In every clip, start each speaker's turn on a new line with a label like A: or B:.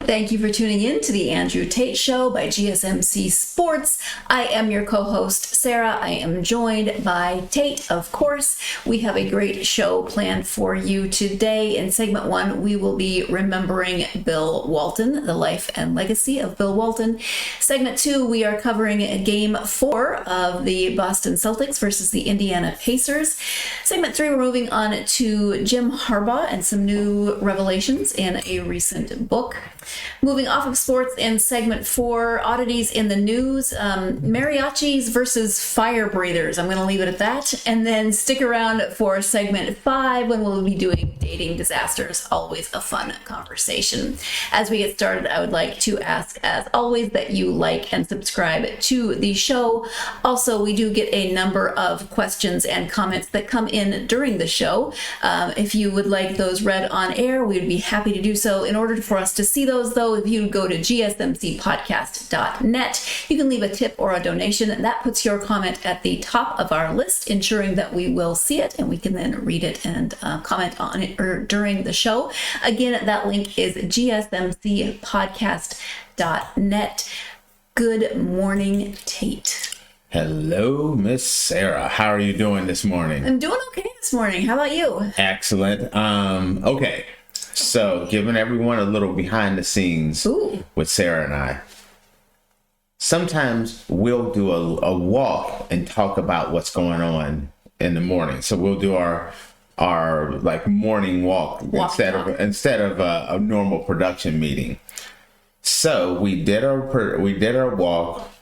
A: Thank you for tuning in to the Andrew Tate Show by GSMC Sports. I am your co-host, Sarah. I am joined by Tate, of course. We have a great show planned for you today. In segment 1, we will be remembering Bill Walton, the life and legacy of Bill Walton. Segment 2, we are covering Game 4 of the Boston Celtics versus the Indiana Pacers. Segment 3, we're moving on to Jim Harbaugh and some new revelations in a recent book. Moving off of sports in segment 4, oddities in the news, mariachis versus fire breathers. I'm going to leave it at that. And then stick around for segment 5 when we'll be doing dating disasters. Always a fun conversation. As we get started, I would like to ask, as always, that you like and subscribe to the show. Also, we do get a number of questions and comments that come in during the show. If you would like those read on air, we would be happy to do so. In order for us to see those, though, if you go to gsmcpodcast.net, you can leave a tip or a donation, and that puts your comment at the top of our list, ensuring that we will see it and we can then read it and comment on it during the show. Again, that link is gsmcpodcast.net. Good morning, Tate.
B: Hello, Miss Sarah. How are you doing this morning?
A: I'm doing okay this morning. How about you?
B: Excellent. Okay. So, giving everyone a little behind the scenes with Sarah and I. Sometimes we'll do a walk and talk about what's going on in the morning. So we'll do our like morning walk instead of a normal production meeting. So we did our walk.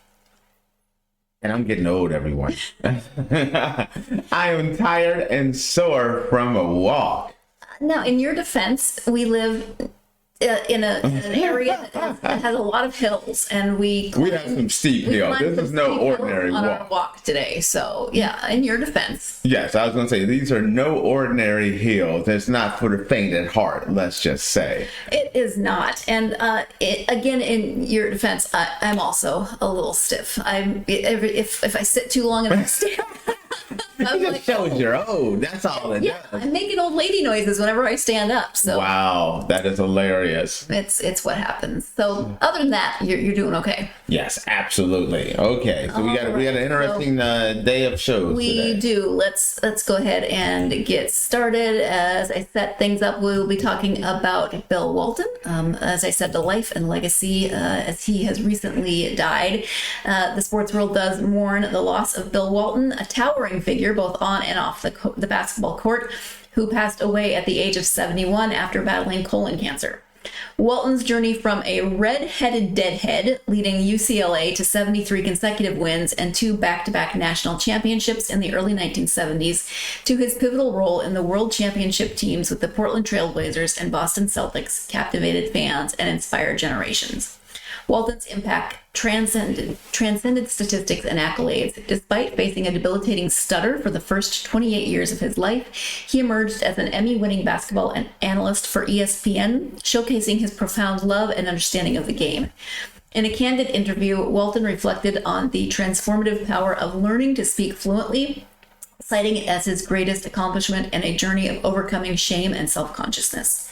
B: And I'm getting old, everyone. I am tired and sore from a walk.
A: Now, in your defense, we live in an area that has a lot of hills, and we
B: have some steep hills. This is no ordinary
A: on
B: walk.
A: Our walk today. So, yeah, in your defense.
B: Yes, I was going to say, these are no ordinary hills. It's not for the faint at heart, let's just say.
A: It is not. And again, in your defense, I'm also a little stiff. If I sit too long and I stand
B: it just shows you're old. That's all it does.
A: I'm making old lady noises whenever I stand up. So
B: wow, that is hilarious.
A: It's what happens. So other than that, you're doing okay.
B: Yes, absolutely. Okay, so we got an interesting day of shows.
A: We
B: today.
A: do. Let's go ahead and get started. As I set things up, we'll be talking about Bill Walton. As I said, the life and legacy, as he has recently died. The sports world does mourn the loss of Bill Walton, a towering figure both on and off the basketball court, who passed away at the age of 71 after battling colon cancer. Walton's journey from a red-headed deadhead leading UCLA to 73 consecutive wins and 2 back-to-back national championships in the early 1970s to his pivotal role in the world championship teams with the Portland Trail Blazers and Boston Celtics captivated fans and inspired generations. Walton's impact transcended statistics and accolades. Despite facing a debilitating stutter for the first 28 years of his life, he emerged as an Emmy-winning basketball analyst for ESPN, showcasing his profound love and understanding of the game. In a candid interview, Walton reflected on the transformative power of learning to speak fluently, citing it as his greatest accomplishment and a journey of overcoming shame and self-consciousness.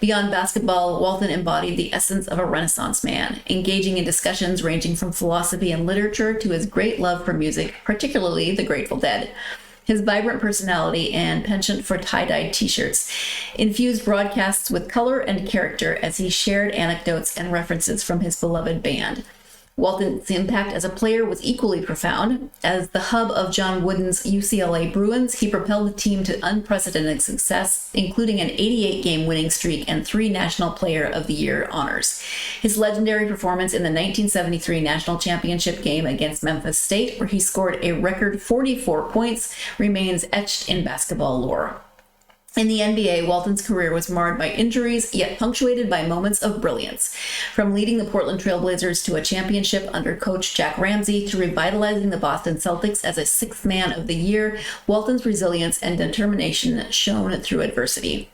A: Beyond basketball, Walton embodied the essence of a Renaissance man, engaging in discussions ranging from philosophy and literature to his great love for music, particularly the Grateful Dead. His vibrant personality and penchant for tie-dyed t-shirts infused broadcasts with color and character as he shared anecdotes and references from his beloved band. Walton's impact as a player was equally profound. As the hub of John Wooden's UCLA Bruins, he propelled the team to unprecedented success, including an 88-game winning streak and 3 National Player of the Year honors. His legendary performance in the 1973 National Championship game against Memphis State, where he scored a record 44 points, remains etched in basketball lore. In the NBA, Walton's career was marred by injuries, yet punctuated by moments of brilliance. From leading the Portland Trail Blazers to a championship under coach Jack Ramsey to revitalizing the Boston Celtics as a 6th man of the year, Walton's resilience and determination shone through adversity.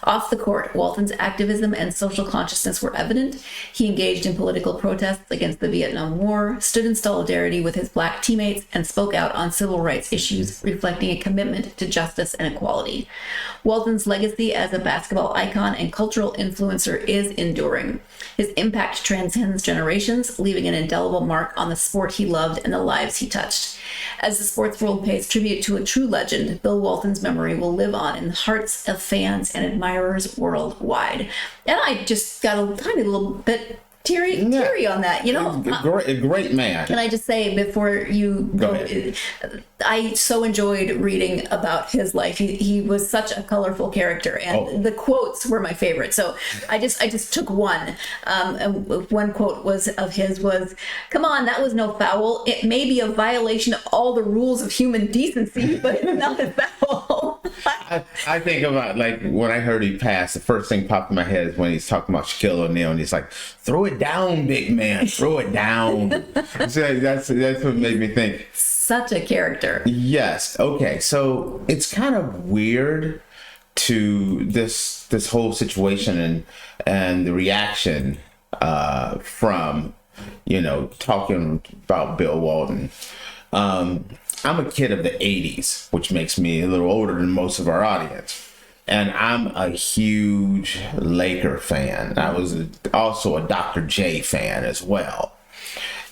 A: Off the court, Walton's activism and social consciousness were evident. He engaged in political protests against the Vietnam War, stood in solidarity with his Black teammates, and spoke out on civil rights issues, reflecting a commitment to justice and equality. Walton's legacy as a basketball icon and cultural influencer is enduring. His impact transcends generations, leaving an indelible mark on the sport he loved and the lives he touched. As the sports world pays tribute to a true legend, Bill Walton's memory will live on in the hearts of fans and admirers worldwide. And I just got a tiny little bit teary on that,
B: Great man.
A: Can I just say before you go I so enjoyed reading about his life. He was such a colorful character, and the quotes were my favorite. So I just took one. And one quote of his was, "Come on, that was no foul. It may be a violation of all the rules of human decency, but it's not a foul."
B: I think about, like, when I heard he passed, the first thing popped in my head is when he's talking about Shaquille O'Neal, and he's like, "Throw it down, big man, throw it down." So that's what made me think.
A: Such a character.
B: Yes. Okay. So it's kind of weird to this whole situation and the reaction from talking about Bill Walton. I'm a kid of the 80s, which makes me a little older than most of our audience. And I'm a huge Laker fan. I was also a Dr. J fan as well.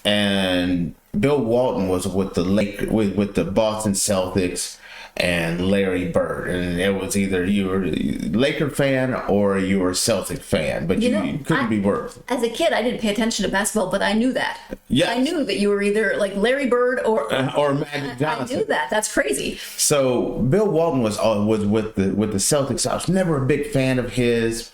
B: And Bill Walton was with the Boston Celtics and Larry Bird, and it was either you were a Laker fan or you were a Celtic fan, but you couldn't be both.
A: As a kid, I didn't pay attention to basketball, but I knew that.
B: Yes.
A: I knew that you were either like Larry Bird or
B: Magic Johnson.
A: I knew that. That's crazy.
B: So Bill Walton was with the Celtics. I was never a big fan of his.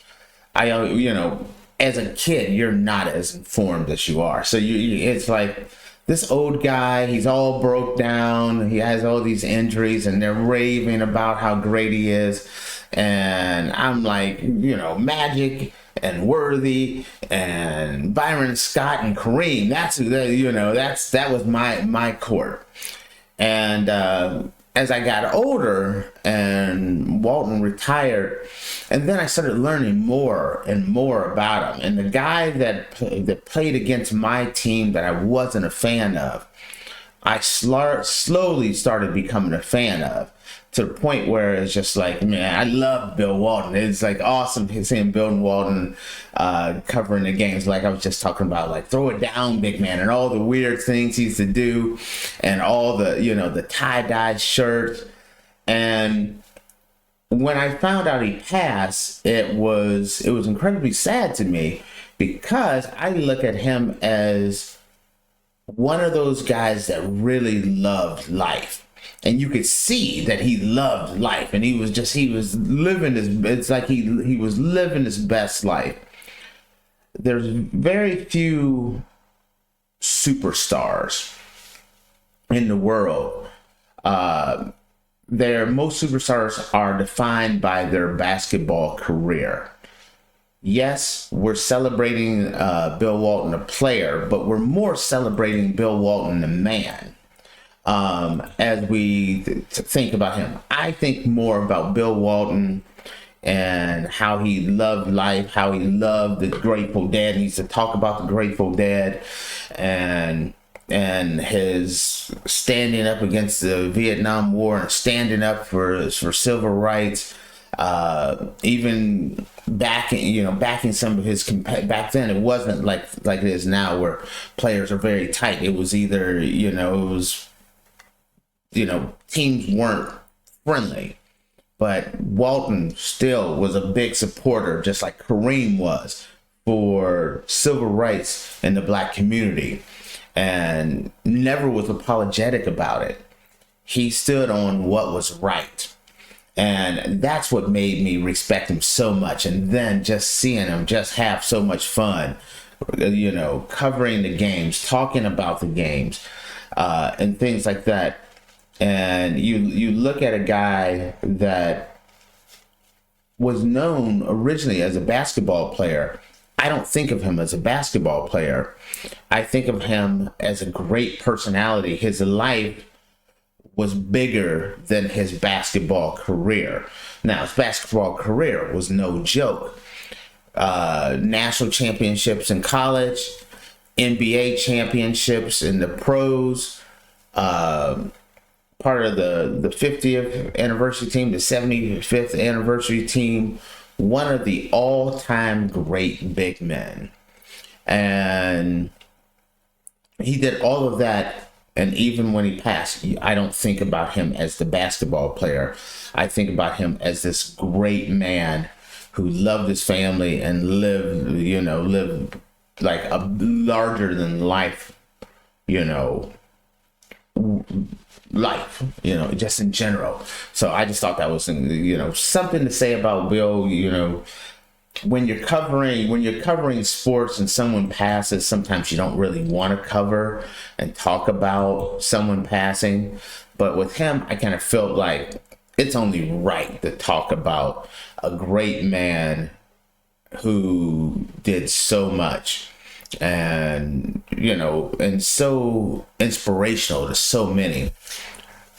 B: As a kid, you're not as informed as you are. So it's like, this old guy, he's all broke down. He has all these injuries, and they're raving about how great he is. And I'm like, Magic and Worthy and Byron Scott and Kareem. That was my court. And as I got older and Walton retired, and then I started learning more and more about him. And the guy that played against my team that I wasn't a fan of, I slowly started becoming a fan of, to the point where it's just like, man, I love Bill Walton. It's like awesome seeing Bill Walton covering the games, like I was just talking about, like, throw it down, big man, and all the weird things he used to do, and all the the tie-dye shirts. And when I found out he passed, it was incredibly sad to me, because I look at him as one of those guys that really loved life. And you could see that he loved life, and he was living he was living his best life. There's very few superstars in the world. Most superstars are defined by their basketball career. Yes, we're celebrating Bill Walton, a player, but we're more celebrating Bill Walton, the man. As we think about him, I think more about Bill Walton and how he loved life, how he loved the Grateful Dead. He used to talk about the Grateful Dead and his standing up against the Vietnam War and standing up for civil rights. Even backing some of his back then, it wasn't like it is now, where players are very tight. It was either teams weren't friendly, but Walton still was a big supporter, just like Kareem was, for civil rights in the Black community, and never was apologetic about it. He stood on what was right. And that's what made me respect him so much. And then just seeing him just have so much fun, covering the games, talking about the games, and things like that. And you look at a guy that was known originally as a basketball player. I don't think of him as a basketball player. I think of him as a great personality. His life was bigger than his basketball career. Now, his basketball career was no joke. National championships in college, NBA championships in the pros, part of the 50th anniversary team, the 75th anniversary team, one of the all-time great big men. And he did all of that. And even when he passed, I don't think about him as the basketball player. I think about him as this great man who loved his family and lived like a larger than life, life, just in general. So I just thought that was, something to say about Bill. When you're covering sports and someone passes, sometimes you don't really want to cover and talk about someone passing. But with him, I kind of felt like it's only right to talk about a great man who did so much and so inspirational to so many.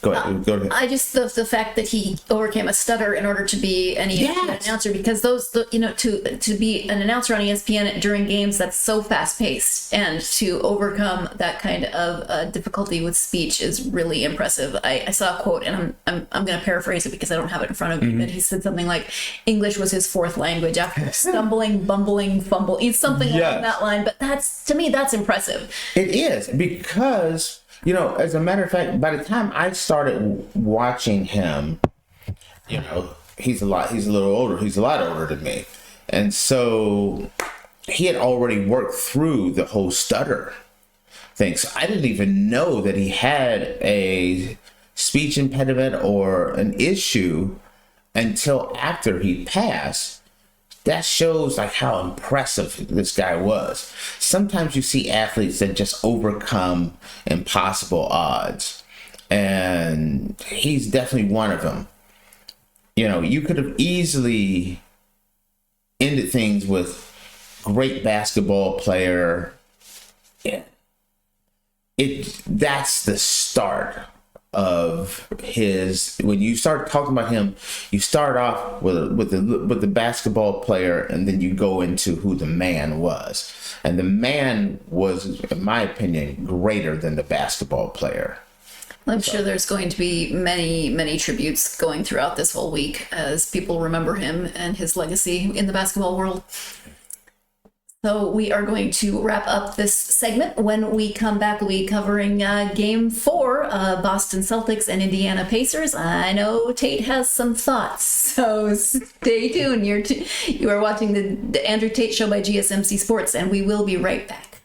B: Go ahead.
A: I just the fact that he overcame a stutter in order to be an ESPN announcer, because to be an announcer on ESPN during games, that's so fast paced, and to overcome that kind of difficulty with speech is really impressive. I saw a quote, and I'm going to paraphrase it because I don't have it in front of me, but he said something like English was his fourth language after stumbling, bumbling, fumble. It's something along that line, but to me that's impressive.
B: It is, because as a matter of fact, by the time I started watching him, he's a lot older than me. And so he had already worked through the whole stutter thing. So I didn't even know that he had a speech impediment or an issue until after he passed. That shows like how impressive this guy was. Sometimes you see athletes that just overcome impossible odds, and he's definitely one of them. You could have easily ended things with great basketball player. That's the start of his. When you start talking about him, you start off with the basketball player, and then you go into who the man was. And the man was, in my opinion, greater than the basketball player.
A: I'm sure there's going to be many, many tributes going throughout this whole week as people remember him and his legacy in the basketball world. So we are going to wrap up this segment. When we come back, we'll be covering Game 4, Boston Celtics and Indiana Pacers. I know Tate has some thoughts, so stay tuned. You are watching the Andrew Tate Show by GSMC Sports, and we will be right back.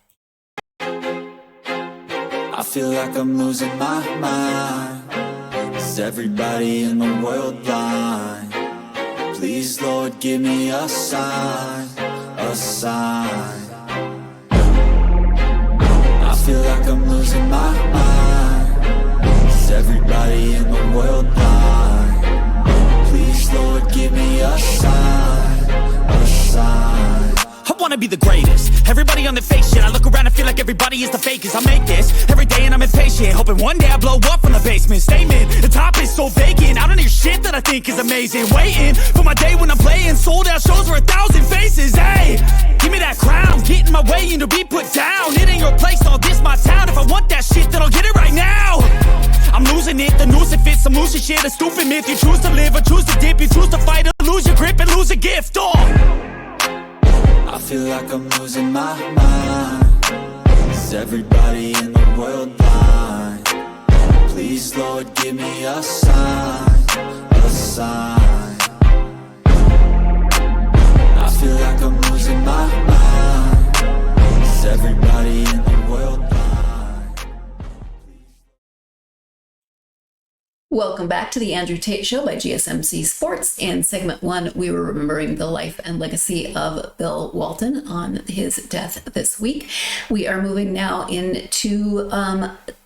C: I feel like I'm losing my mind. Is everybody in the world blind? Please, Lord, give me a sign. A sign. I feel like I'm losing my mind. Is everybody in the world blind? Please, Lord, give me a sign. A sign.
D: I wanna be the greatest. Everybody on the fake shit. I look around and feel like everybody is the fakest. I make this every day and I'm impatient, hoping one day I blow up from the basement. Statement, the top is so vacant. I don't hear shit that I think is amazing. Waiting for my day when I'm playing sold out shows for 1,000 faces. Hey, give me that crown, get in my way and to be put down. It ain't your place, all this my town. If I want that shit, then I'll get it right now. I'm losing it, the noose it fits, I'm losing shit. A stupid myth, you choose to live or choose to dip. You choose to fight or lose your grip and lose a gift.
C: I feel like I'm losing my mind. Is everybody in the world blind? Please, Lord, give me a sign. A sign. I feel like I'm losing my mind. Is everybody in the world blind?
A: Welcome back to the Andrew Tate Show by GSMC Sports. In segment 1, we were remembering the life and legacy of Bill Walton on his death this week. We are moving now into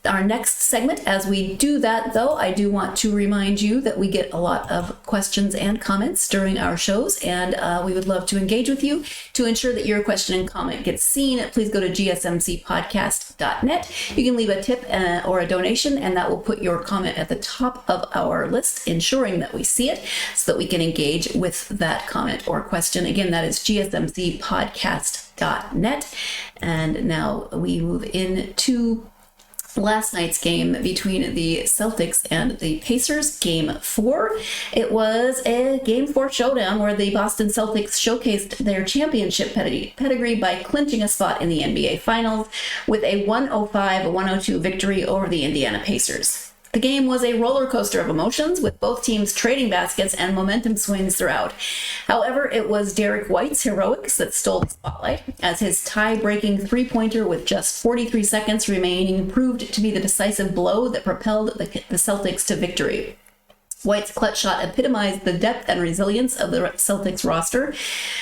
A: our next segment. As we do that, though, I do want to remind you that we get a lot of questions and comments during our shows, and we would love to engage with you. To ensure that your question and comment gets seen, please go to gsmcpodcast.net. You can leave a tip or a donation, and that will put your comment at the top of our list, ensuring that we see it so that we can engage with that comment or question. Again, that is gsmcpodcast.net. And now we move into last night's game between the Celtics and the Pacers, Game 4. It was a Game 4 showdown where the Boston Celtics showcased their championship pedigree by clinching a spot in the NBA Finals with a 105-102 victory over the Indiana Pacers. The game was a roller coaster of emotions, with both teams trading baskets and momentum swings throughout. However, it was Derek White's heroics that stole the spotlight, as his tie-breaking three-pointer with just 43 seconds remaining proved to be the decisive blow that propelled the Celtics to victory. White's clutch shot epitomized the depth and resilience of the Celtics roster.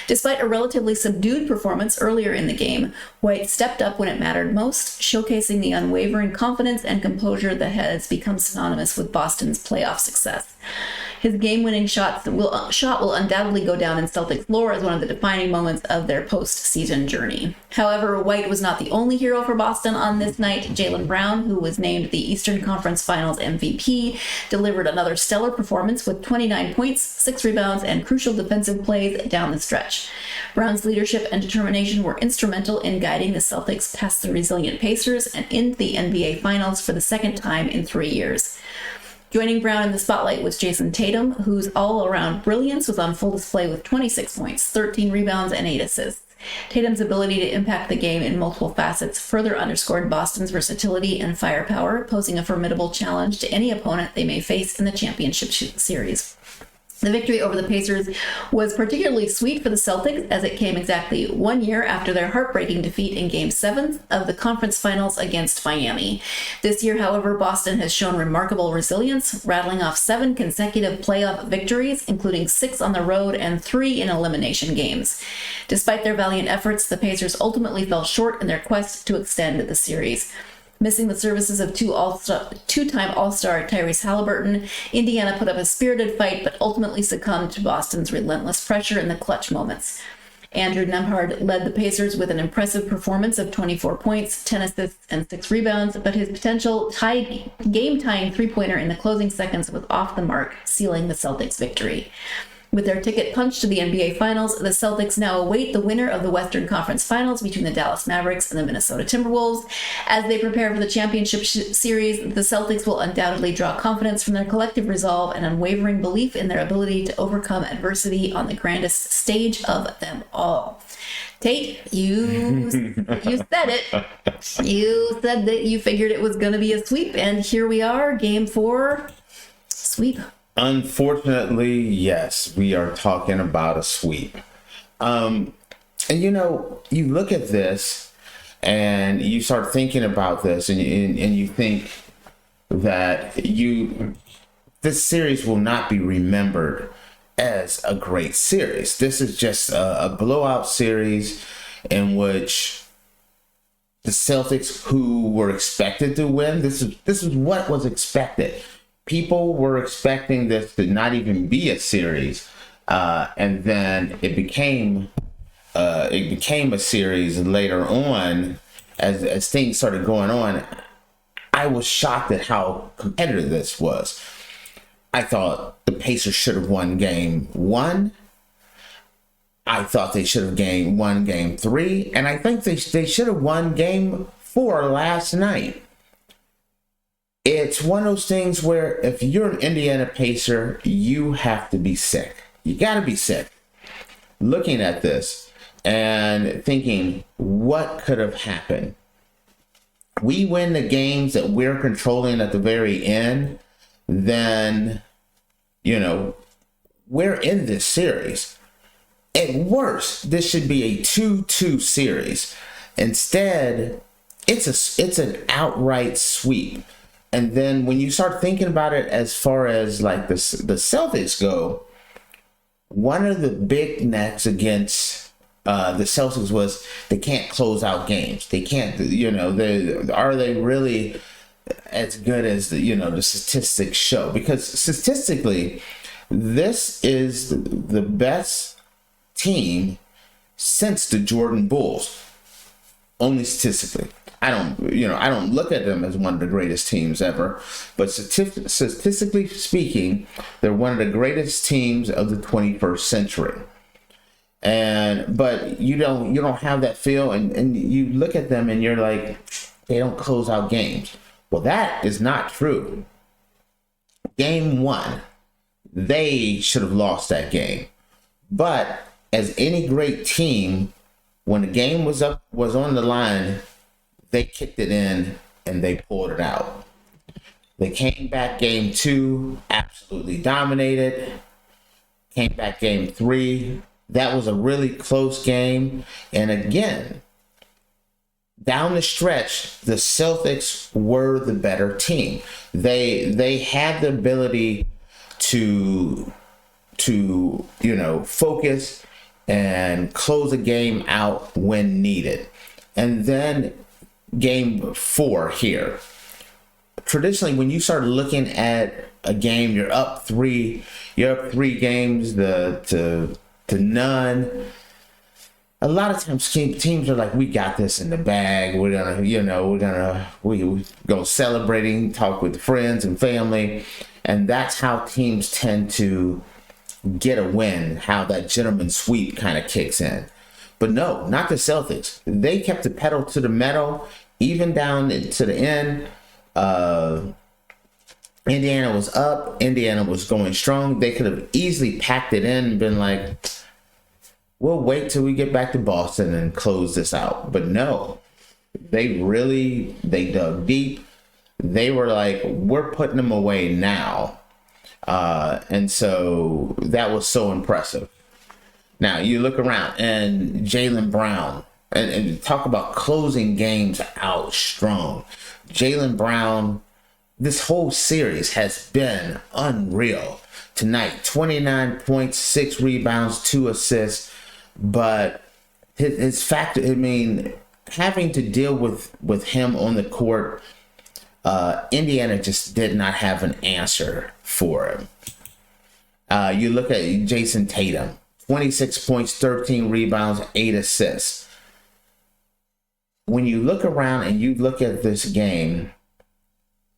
A: Despite a relatively subdued performance earlier in the game, White stepped up when it mattered most, showcasing the unwavering confidence and composure that has become synonymous with Boston's playoff success. His game-winning shot will undoubtedly go down in Celtics lore as one of the defining moments of their postseason journey. However, White was not the only hero for Boston on this night. Jaylen Brown, who was named the Eastern Conference Finals MVP, delivered another stellar performance with 29 points, 6 rebounds, and crucial defensive plays down the stretch. Brown's leadership and determination were instrumental in guiding the Celtics past the resilient Pacers and into the NBA Finals for the second time in 3 years. Joining Brown in the spotlight was Jason Tatum, whose all-around brilliance was on full display with 26 points, 13 rebounds, and 8 assists. Tatum's ability to impact the game in multiple facets further underscored Boston's versatility and firepower, posing a formidable challenge to any opponent they may face in the championship series. The victory over the Pacers was particularly sweet for the Celtics, as it came exactly 1 year after their heartbreaking defeat in Game 7 of the conference finals against Miami. This year, however, Boston has shown remarkable resilience, rattling off 7 consecutive playoff victories, including 6 on the road and 3 in elimination games. Despite their valiant efforts, the Pacers ultimately fell short in their quest to extend the series. Missing the services of two-time All-Star Tyrese Halliburton, Indiana put up a spirited fight but ultimately succumbed to Boston's relentless pressure in the clutch moments. Andrew Nembhard led the Pacers with an impressive performance of 24 points, 10 assists, and 6 rebounds, but his potential game-tying three-pointer in the closing seconds was off the mark, sealing the Celtics' victory. With their ticket punched to the NBA Finals, the Celtics now await the winner of the Western Conference Finals between the Dallas Mavericks and the Minnesota Timberwolves. As they prepare for the championship series, the Celtics will undoubtedly draw confidence from their collective resolve and unwavering belief in their ability to overcome adversity on the grandest stage of them all. Tate, you said it. You said that you figured it was going to be a sweep, and here we are, Game 4, sweep.
B: Unfortunately, yes, we are talking about a sweep. And you know, you look at this and you start thinking about this, and you think that this series will not be remembered as a great series. This is just a blowout series in which the Celtics, who were expected to win, this is what was expected. People were expecting this to not even be a series, and then it became a series later on as things started going on. I was shocked at how competitive this was. I thought the Pacers should have won Game 1. I thought they should have won Game 3, and I think they should have won Game 4 last night. It's one of those things where if you're an Indiana Pacer, you have to be sick. You got to be sick. Looking at this and thinking, what could have happened? We win the games that we're controlling at the very end, then, you know, we're in this series. At worst, this should be a 2-2 series. Instead, it's an outright sweep. And then when you start thinking about it as far as like the Celtics go, one of the big necks against the Celtics was they can't close out games. They can't, you know, are they really as good as the statistics show, because statistically, this is the best team since the Jordan Bulls. Only statistically. I don't look at them as one of the greatest teams ever, but statistically speaking, they're one of the greatest teams of the 21st century. But you don't have that feel, and you look at them and you're like, they don't close out games. Well, that is not true. Game 1, they should have lost that game. But as any great team, when the game was on the line, they kicked it in and they pulled it out. They came back game 2, absolutely dominated. Came back game 3. That was a really close game. And again, down the stretch, the Celtics were the better team. They had the ability to focus and close a game out when needed. And then game 4 here. Traditionally, when you start looking at a game, you're up 3 games to none. A lot of times teams are like, we got this in the bag. We're gonna go celebrating, talk with friends and family. And that's how teams tend to get a win, how that gentleman's sweep kind of kicks in. But no, not the Celtics. They kept the pedal to the metal, even down to the end. Indiana was up. Indiana was going strong. They could have easily packed it in and been like, we'll wait till we get back to Boston and close this out. But no, they dug deep. They were like, we're putting them away now. And so that was so impressive. Now you look around and Jaylen Brown, and talk about closing games out strong. Jaylen Brown, this whole series has been unreal. Tonight, 29 points, 6 rebounds, 2 assists. But his factor, having to deal with him on the court, Indiana just did not have an answer for him. You look at Jason Tatum, 26 points, 13 rebounds, 8 assists. When you look around and you look at this game,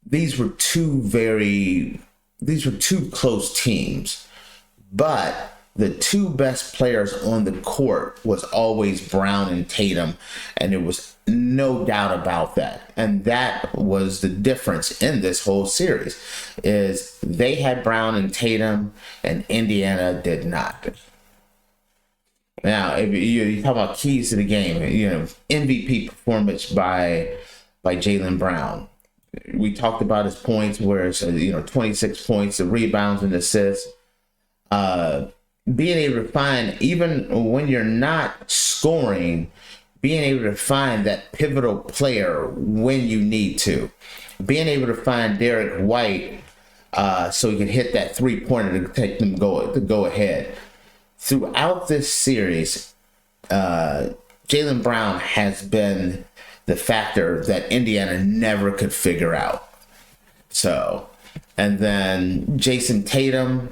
B: these were two close teams, but the 2 best players on the court was always Brown and Tatum, and there was no doubt about that. And that was the difference in this whole series, is they had Brown and Tatum, and Indiana did not. Now, if you talk about keys to the game, MVP performance by Jaylen Brown. We talked about his points, where it's 26 points, the rebounds and assists. Being able to find, even when you're not scoring, being able to find that pivotal player when you need to. Being able to find Derek White so he can hit that 3-pointer to take them to go ahead. Throughout this series, Jaylen Brown has been the factor that Indiana never could figure out. So, and then Jason Tatum,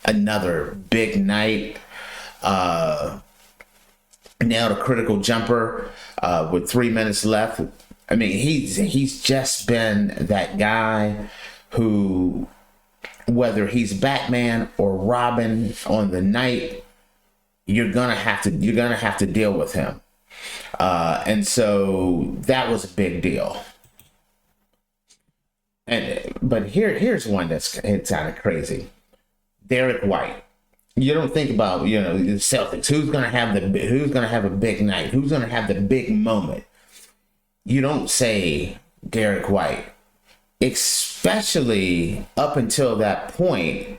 B: another big night. Nailed a critical jumper with 3 minutes left. He's just been that guy who, whether he's Batman or Robin on the night, you're gonna have to deal with him. And so that was a big deal. But here's one it's kind of crazy. Derek White. You don't think about, the Celtics. Who's gonna have a big night? Who's gonna have the big moment? You don't say Derek White. Especially up until that point,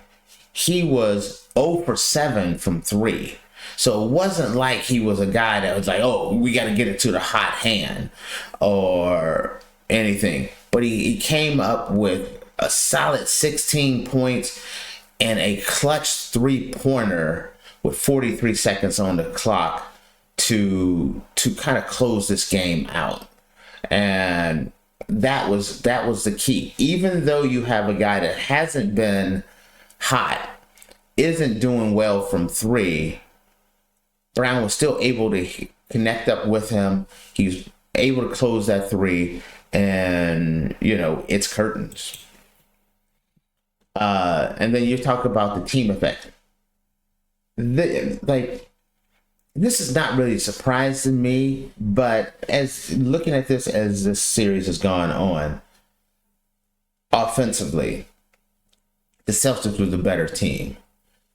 B: he was 0 for 7 from 3. So it wasn't like he was a guy that was like, oh, we got to get it to the hot hand or anything. But he came up with a solid 16 points and a clutch 3-pointer with 43 seconds on the clock to kind of close this game out. And that was the key. Even though you have a guy that hasn't been hot, isn't doing well from three, Brown was still able to connect up with him. He's able to close that three, and it's curtains. And then you talk about the team effect. This is not really a surprise to me, but as looking at this as this series has gone on, offensively, the Celtics were the better team.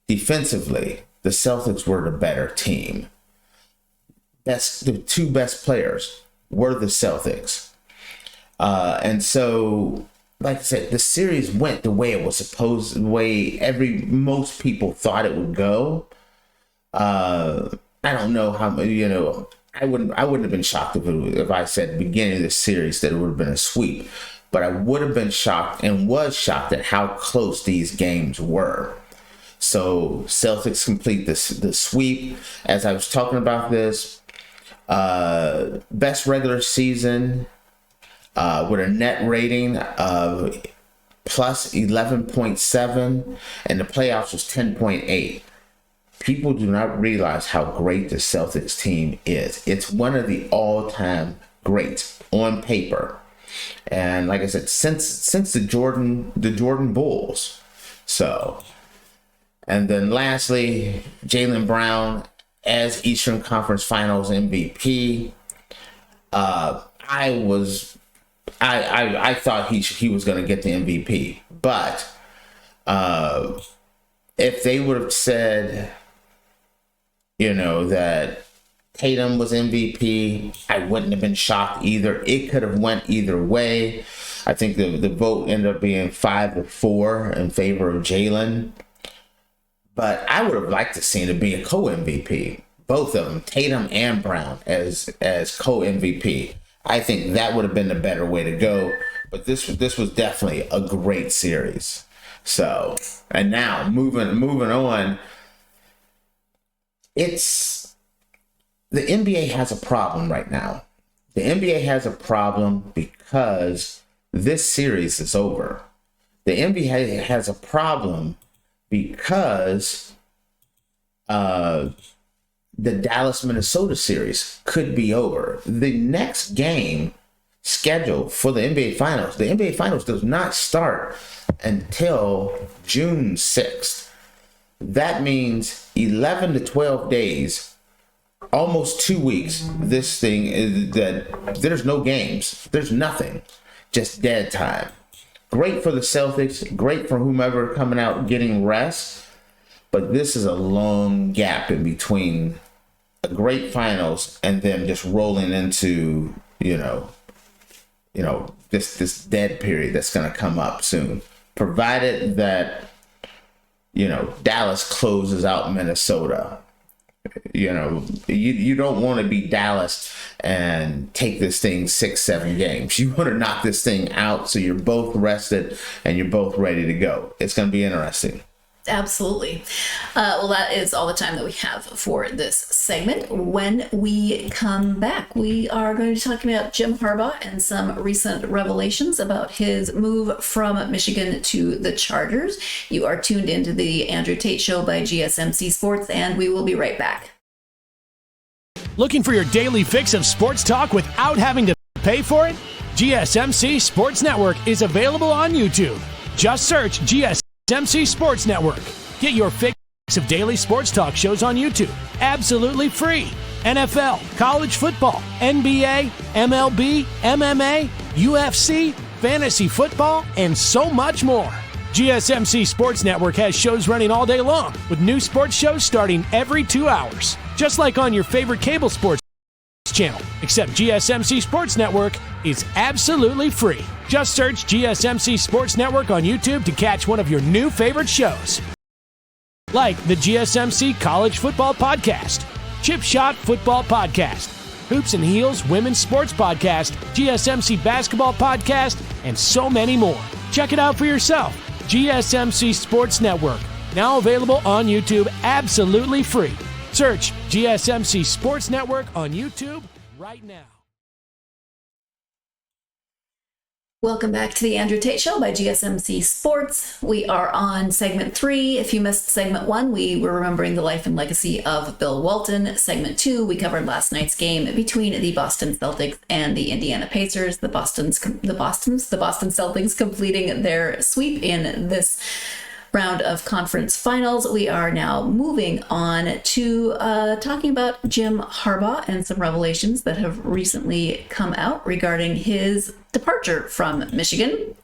B: Defensively, the Celtics were the better team. The two best players were the Celtics. And so, like I said, the series went the way it was supposed, the way most people thought it would go. I don't know how, I wouldn't have been shocked if I said at the beginning of the series that it would have been a sweep, but I would have been shocked and was shocked at how close these games were. So Celtics complete the sweep. As I was talking about this, best regular season with a net rating of plus 11.7, and the playoffs was 10.8. People do not realize how great the Celtics team is. It's one of the all-time greats on paper. And like I said, since the Jordan Bulls. So, and then lastly, Jaylen Brown as Eastern Conference Finals MVP. I thought he was going to get the MVP, but if they would have said, that Tatum was MVP, I wouldn't have been shocked either. It could have went either way. I think the vote ended up being 5-4 in favor of Jaylen. But I would have liked to seen it be a co-MVP. Both of them, Tatum and Brown, as co-MVP. I think that would have been the better way to go. But this was definitely a great series. So, and now moving on. The NBA has a problem right now. The NBA has a problem because this series is over. The NBA has a problem because the Dallas-Minnesota series could be over. The next game scheduled for the NBA Finals does not start until June 6th. That means 11 to 12 days, almost 2 weeks. This thing is that there's no games. There's nothing. Just dead time. Great for the Celtics. Great for whomever coming out getting rest. But this is a long gap in between a great finals and then just rolling into, this dead period that's going to come up soon. Provided that, Dallas closes out Minnesota. You don't want to be Dallas and take this thing 6-7 games. You want to knock this thing out so you're both rested and you're both ready to go. It's going to be interesting.
A: Absolutely. Well, that is all the time that we have for this segment. When we come back, we are going to be talking about Jim Harbaugh and some recent revelations about his move from Michigan to the Chargers. You are tuned into the Andrew Tate Show by GSMC Sports, and we will be right back.
E: Looking for your daily fix of sports talk without having to pay for it? GSMC Sports Network is available on YouTube. Just search GSMC Sports Network. Get your fix of daily sports talk shows on YouTube, absolutely free. NFL, college football, NBA, MLB, MMA, UFC, fantasy football, and so much more. GSMC Sports Network has shows running all day long, with new sports shows starting every 2 hours. Just like on your favorite cable sports channel, except GSMC Sports Network is absolutely free. Just search GSMC Sports Network on YouTube to catch one of your new favorite shows. Like the GSMC College Football Podcast, Chip Shot Football Podcast, Hoops and Heels Women's Sports Podcast, GSMC Basketball Podcast, and so many more. Check it out for yourself. GSMC Sports Network, now available on YouTube absolutely free. Search GSMC Sports Network on YouTube right now.
A: Welcome back to the Andrew Tate Show by GSMC Sports. We are on segment 3. If you missed segment 1, we were remembering the life and legacy of Bill Walton. Segment 2, we covered last night's game between the Boston Celtics and the Indiana Pacers. The Boston Celtics completing their sweep in this round of conference finals. We are now moving on to talking about Jim Harbaugh and some revelations that have recently come out regarding his departure from Michigan.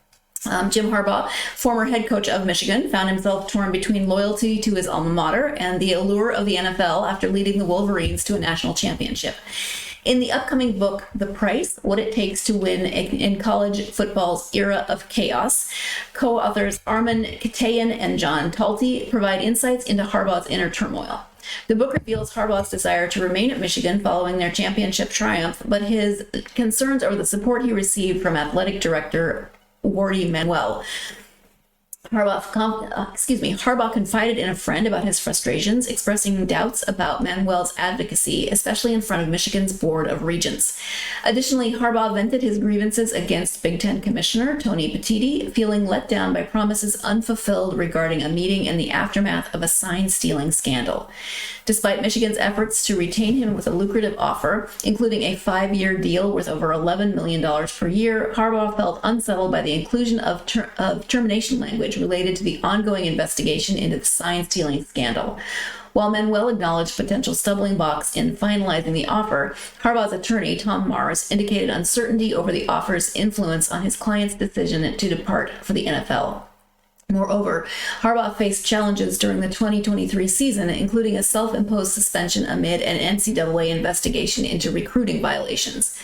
A: Jim Harbaugh, former head coach of Michigan, found himself torn between loyalty to his alma mater and the allure of the NFL after leading the Wolverines to a national championship. In the upcoming book, The Price, What It Takes to Win in College Football's Era of Chaos, co-authors Armin Katayan and John Talty provide insights into Harbaugh's inner turmoil. The book reveals Harbaugh's desire to remain at Michigan following their championship triumph, but his concerns over the support he received from athletic director Wardy Manuel. Harbaugh confided in a friend about his frustrations, expressing doubts about Manuel's advocacy, especially in front of Michigan's Board of Regents. Additionally, Harbaugh vented his grievances against Big Ten Commissioner Tony Petitti, feeling let down by promises unfulfilled regarding a meeting in the aftermath of a sign-stealing scandal. Despite Michigan's efforts to retain him with a lucrative offer, including a 5-year deal worth over $11 million per year, Harbaugh felt unsettled by the inclusion of termination language related to the ongoing investigation into the sign-stealing scandal. While Manuel acknowledged potential stumbling blocks in finalizing the offer, Harbaugh's attorney, Tom Mars, indicated uncertainty over the offer's influence on his client's decision to depart for the NFL. Moreover, Harbaugh faced challenges during the 2023 season, including a self-imposed suspension amid an NCAA investigation into recruiting violations.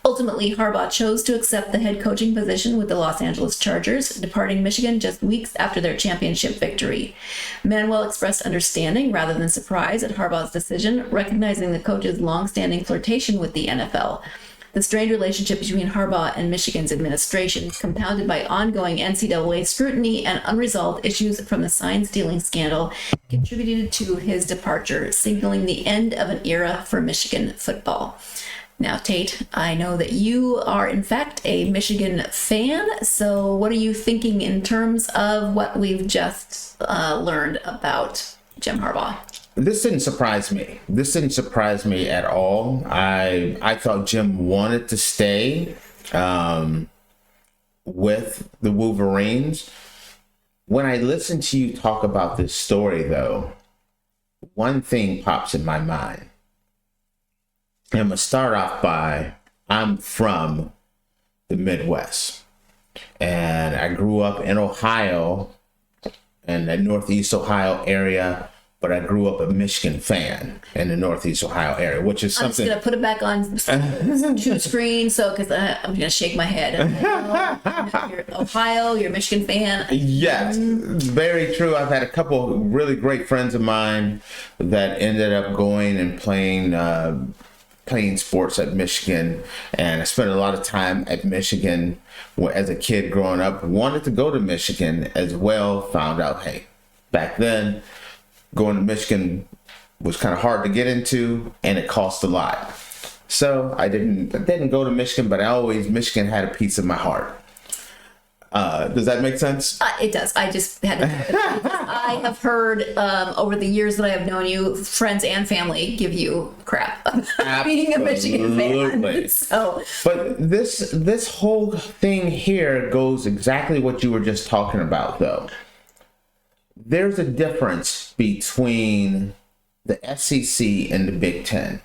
A: Ultimately, Harbaugh chose to accept the head coaching position with the Los Angeles Chargers, departing Michigan just weeks after their championship victory. Manuel expressed understanding rather than surprise at Harbaugh's decision, recognizing the coach's long-standing flirtation with the NFL. The strained relationship between Harbaugh and Michigan's administration, compounded by ongoing NCAA scrutiny and unresolved issues from the sign-stealing scandal, contributed to his departure, signaling the end of an era for Michigan football. Now, Tate, I know that you are, in fact, a Michigan fan, so what are you thinking in terms of what we've just learned about Jim Harbaugh?
B: This didn't surprise me. This didn't surprise me at all. I thought Jim wanted to stay with the Wolverines. When I listen to you talk about this story, though, one thing pops in my mind. I'm going to start off by, I'm from the Midwest, and I grew up in Ohio, in the Northeast Ohio area, but I grew up a Michigan fan in the Northeast Ohio area, which is something.
A: I'm just going to put it back on two screens, because I'm going to shake my head. You're Ohio, you're a Michigan fan.
B: Yes, very true. I've had a couple really great friends of mine that ended up going and playing sports at Michigan, and I spent a lot of time at Michigan as a kid growing up. Wanted to go to Michigan as well, found out, hey, back then, going to Michigan was kind of hard to get into, and it cost a lot. So I didn't go to Michigan, but Michigan had a piece of my heart. Does that make sense?
A: It does. I just had to. I have heard over the years that I have known you, friends and family give you crap about being a Michigan fan. So,
B: but this whole thing here goes exactly what you were just talking about, though. There's a difference between the SEC and the Big Ten.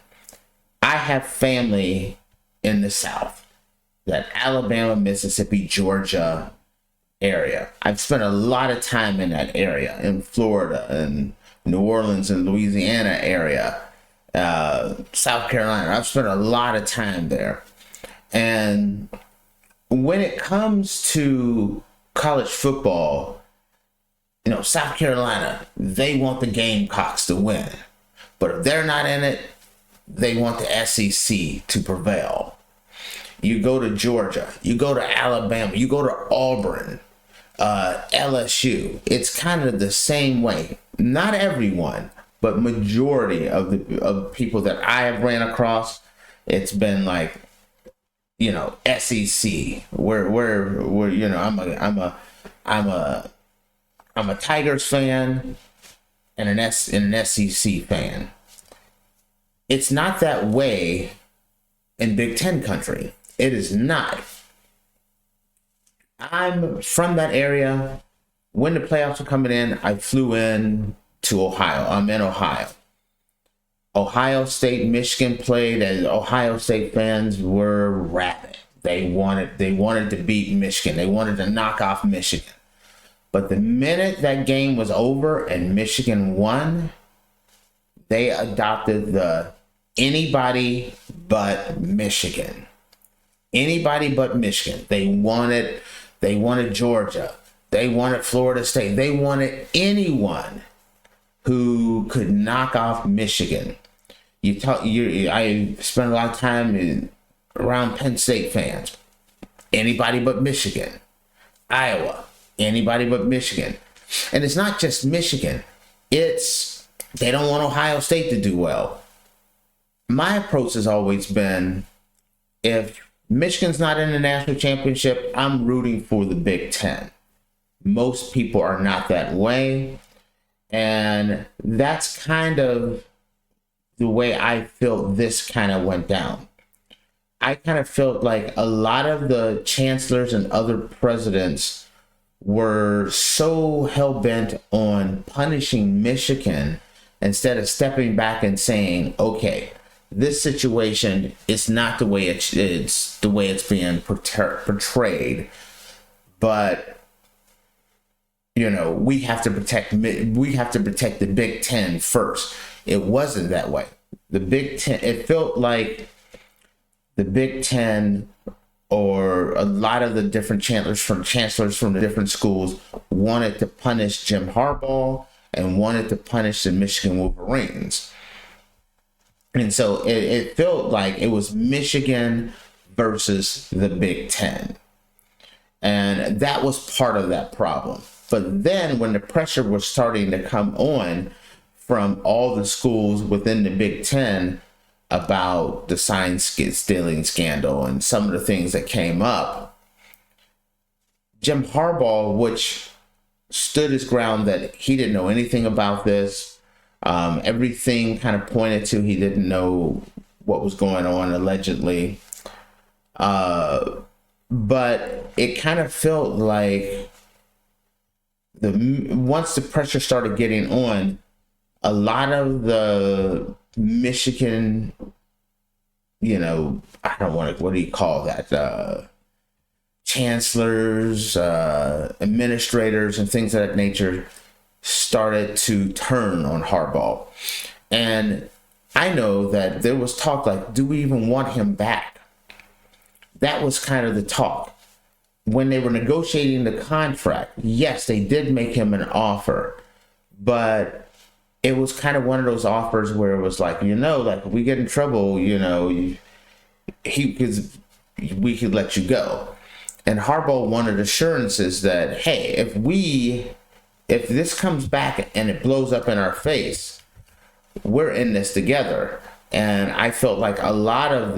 B: I have family in the South, that Alabama, Mississippi, Georgia area. I've spent a lot of time in that area, in Florida and New Orleans and Louisiana area, South Carolina. I've spent a lot of time there. And when it comes to college football, South Carolina, they want the Gamecocks to win. But if they're not in it, they want the SEC to prevail. You go to Georgia, you go to Alabama, you go to Auburn, LSU. It's kind of the same way. Not everyone, but majority of the people that I have ran across, it's been like SEC. We're I'm a Tigers fan and an SEC fan. It's not that way in Big Ten country. It is not. I'm from that area. When the playoffs were coming in, I flew in to Ohio. I'm in Ohio. Ohio State, Michigan played, and Ohio State fans were rabid. They wanted to beat Michigan. They wanted to knock off Michigan. But the minute that game was over and Michigan won, they adopted the anybody but Michigan. Anybody but Michigan. They wanted Georgia. They wanted Florida State. They wanted anyone who could knock off Michigan. I spent a lot of time around Penn State fans. Anybody but Michigan. Iowa. Anybody but Michigan. And it's not just Michigan. They don't want Ohio State to do well. My approach has always been, if Michigan's not in the national championship, I'm rooting for the Big Ten. Most people are not that way. And that's kind of the way I felt this kind of went down. I kind of felt like a lot of the chancellors and other presidents were so hell-bent on punishing Michigan instead of stepping back and saying, okay, this situation is not the way it's the way it's being portrayed, but we have to protect the Big Ten first. It wasn't that way. The Big Ten, it felt like the Big Ten, or a lot of the different chancellors from the different schools, wanted to punish Jim Harbaugh and wanted to punish the Michigan Wolverines. And so it felt like it was Michigan versus the Big Ten. And that was part of that problem. But then when the pressure was starting to come on from all the schools within the Big Ten about the sign stealing scandal and some of the things that came up, Jim Harbaugh, which stood his ground that he didn't know anything about this, everything kind of pointed to he didn't know what was going on allegedly, but it kind of felt like once the pressure started getting on, a lot of the Michigan, I don't want to, what do you call that? Chancellors, administrators, and things of that nature started to turn on Harbaugh. And I know that there was talk like, do we even want him back? That was kind of the talk. When they were negotiating the contract, yes, they did make him an offer, but it was kind of one of those offers where it was like, like if we get in trouble, we could let you go. And Harbaugh wanted assurances that, hey, if this comes back and it blows up in our face, we're in this together. And I felt like a lot of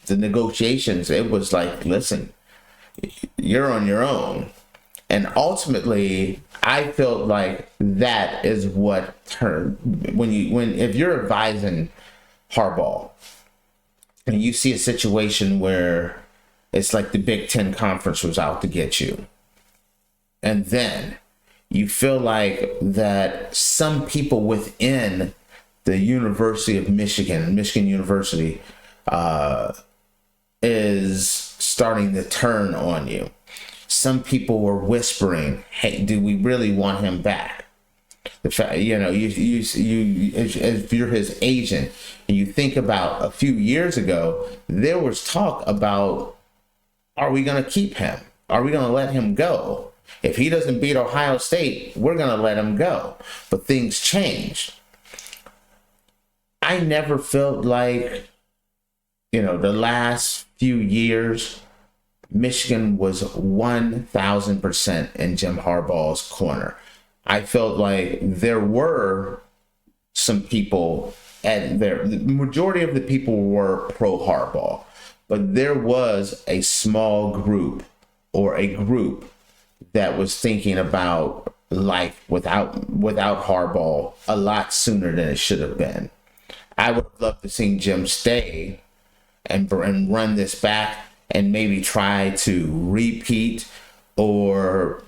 B: the negotiations, it was like, listen, you're on your own. And ultimately, I felt like that is what turned if you're advising Harbaugh and you see a situation where it's like the Big Ten Conference was out to get you, and then you feel like that some people within the University of Michigan University, is starting to turn on you. Some people were whispering, hey, do we really want him back? The fact, if you're his agent and you think about a few years ago, there was talk about, are we going to keep him? Are we going to let him go? If he doesn't beat Ohio State, we're going to let him go. But things changed. I never felt like, the last few years, Michigan was 1,000% in Jim Harbaugh's corner. I felt like there were some people and the majority of the people were pro Harbaugh, but there was a small group or a group that was thinking about life without Harbaugh a lot sooner than it should have been. I would have loved to see Jim stay and run this back and maybe try to repeat or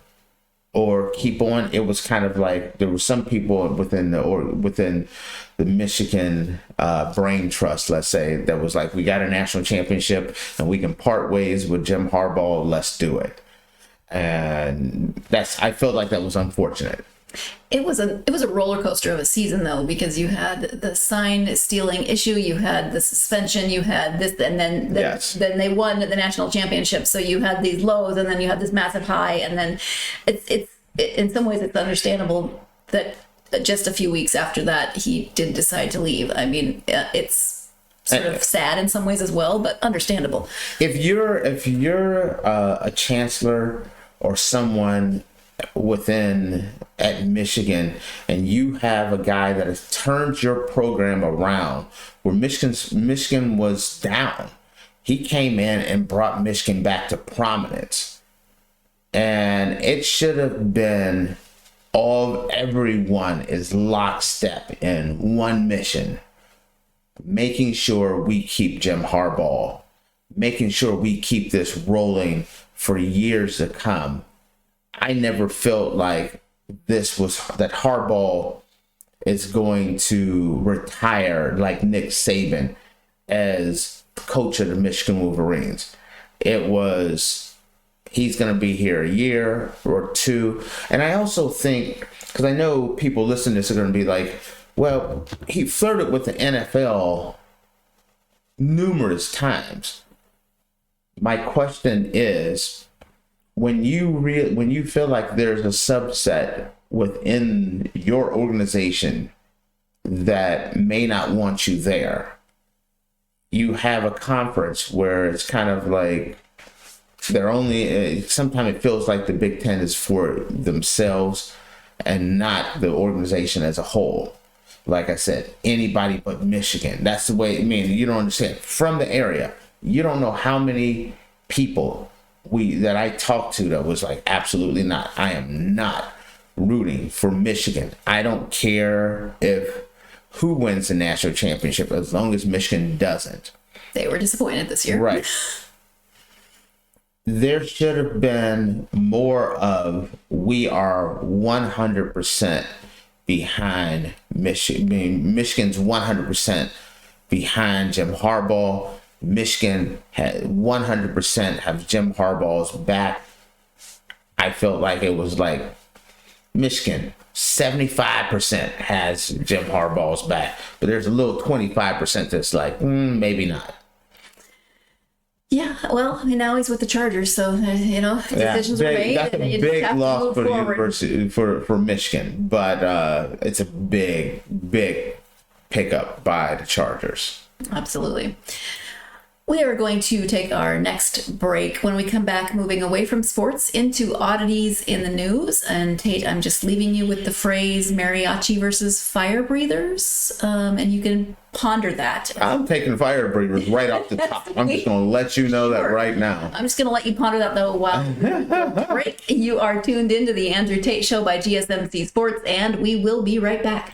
B: keep on. It was kind of like there were some people within the Michigan brain trust, let's say, that was like, we got a national championship and we can part ways with Jim Harbaugh. Let's do it. And I felt like that was unfortunate.
A: It was a roller coaster of a season, though, because you had the sign stealing issue, you had the suspension, you had this, and then they won the national championship. So you had these lows, and then you had this massive high, and then it's in some ways it's understandable that just a few weeks after that he did decide to leave. I mean, it's sort of sad in some ways as well, but understandable.
B: If you're a chancellor or someone at Michigan, and you have a guy that has turned your program around, where Michigan was down, he came in and brought Michigan back to prominence, and it should have been everyone is lockstep in one mission, making sure we keep Jim Harbaugh, making sure we keep this rolling for years to come. I never felt like that Harbaugh is going to retire like Nick Saban as coach of the Michigan Wolverines. It was, he's going to be here a year or two. And I also think, because I know people listening to this are going to be like, well, he flirted with the NFL numerous times. My question is, when you feel like there's a subset within your organization that may not want you there, you have a conference where it's kind of like sometimes it feels like the Big Ten is for themselves and not the organization as a whole. Like I said, anybody but Michigan. That's the way, you don't understand. From the area, you don't know how many people that I talked to that was like, absolutely not. I am not rooting for Michigan. I don't care who wins the national championship as long as Michigan doesn't.
A: They were disappointed this year.
B: Right. There should have been more of, we are 100% behind Michigan. Michigan's 100% behind Jim Harbaugh. Michigan had 100% have Jim Harbaugh's back. I felt like it was like Michigan 75% has Jim Harbaugh's back, but there's a little 25% that's like maybe not.
A: Yeah, well, now he's with the Chargers, so decisions were made.
B: That's a big loss for the university for Michigan, but it's a big pickup by the Chargers.
A: Absolutely. We are going to take our next break. When we come back, moving away from sports into oddities in the news. And Tate, I'm just leaving you with the phrase mariachi versus fire breathers. And you can ponder that.
B: I'm taking fire breathers right off the top. I'm just going to let you know that right now.
A: I'm just going to let you ponder that, though, while we break. You are tuned into the Andrew Tate Show by GSMC Sports, and we will be right back.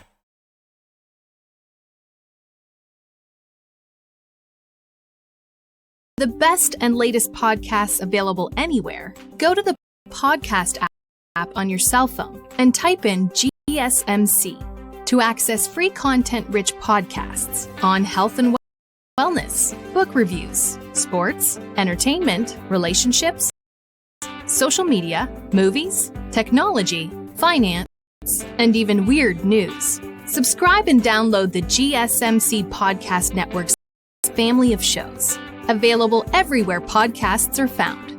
F: The best and latest podcasts available anywhere. Go to the podcast app on your cell phone and type in GSMC to access free content-rich podcasts on health and wellness, book reviews, sports, entertainment, relationships, social media, movies, technology, finance, and even weird news. Subscribe and download the GSMC Podcast Network's family of shows. Available everywhere podcasts are found.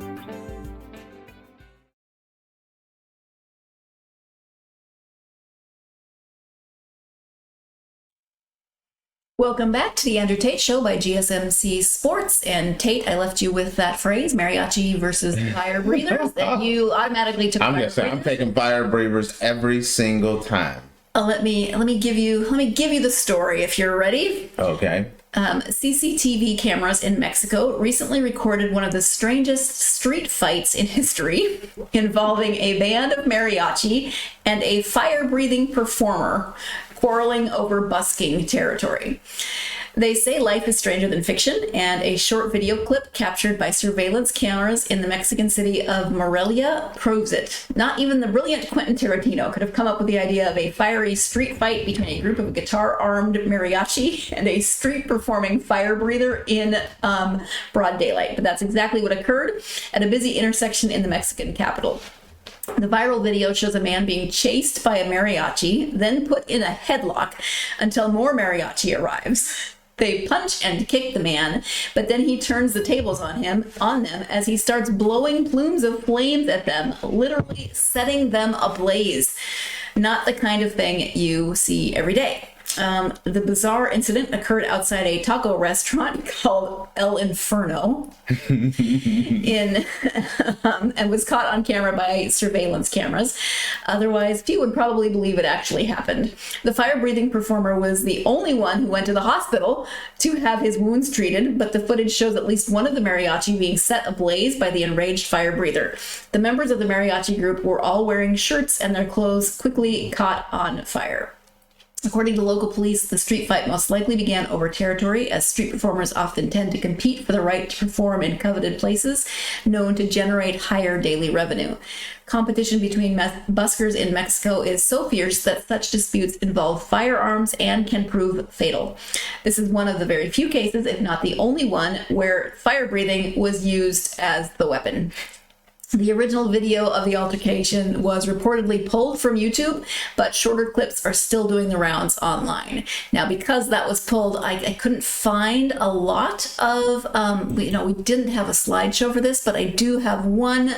A: Welcome back to the Andrew Tate Show by GSMC Sports. And Tate, I left you with that phrase, mariachi versus fire breathers, that you automatically took.
B: I'm taking fire breathers every single time.
A: Let me give you the story if you're ready.
B: Okay.
A: CCTV cameras in Mexico recently recorded one of the strangest street fights in history, involving a band of mariachi and a fire-breathing performer quarreling over busking territory. They say life is stranger than fiction, and a short video clip captured by surveillance cameras in the Mexican city of Morelia proves it. Not even the brilliant Quentin Tarantino could have come up with the idea of a fiery street fight between a group of guitar-armed mariachi and a street-performing fire breather in broad daylight. But that's exactly what occurred at a busy intersection in the Mexican capital. The viral video shows a man being chased by a mariachi, then put in a headlock until more mariachi arrives. They punch and kick the man, but then he turns the tables on them as he starts blowing plumes of flames at them, literally setting them ablaze. Not the kind of thing you see every day. The bizarre incident occurred outside a taco restaurant called El Inferno and was caught on camera by surveillance cameras. Otherwise, few would probably believe it actually happened. The fire-breathing performer was the only one who went to the hospital to have his wounds treated, but the footage shows at least one of the mariachi being set ablaze by the enraged fire breather. The members of the mariachi group were all wearing shirts, and their clothes quickly caught on fire. According to local police, the street fight most likely began over territory, as street performers often tend to compete for the right to perform in coveted places, known to generate higher daily revenue. Competition between buskers in Mexico is so fierce that such disputes involve firearms and can prove fatal. This is one of the very few cases, if not the only one, where fire breathing was used as the weapon. The original video of the altercation was reportedly pulled from YouTube, but shorter clips are still doing the rounds online. Now, because that was pulled, I couldn't find a lot of, we didn't have a slideshow for this, but I do have one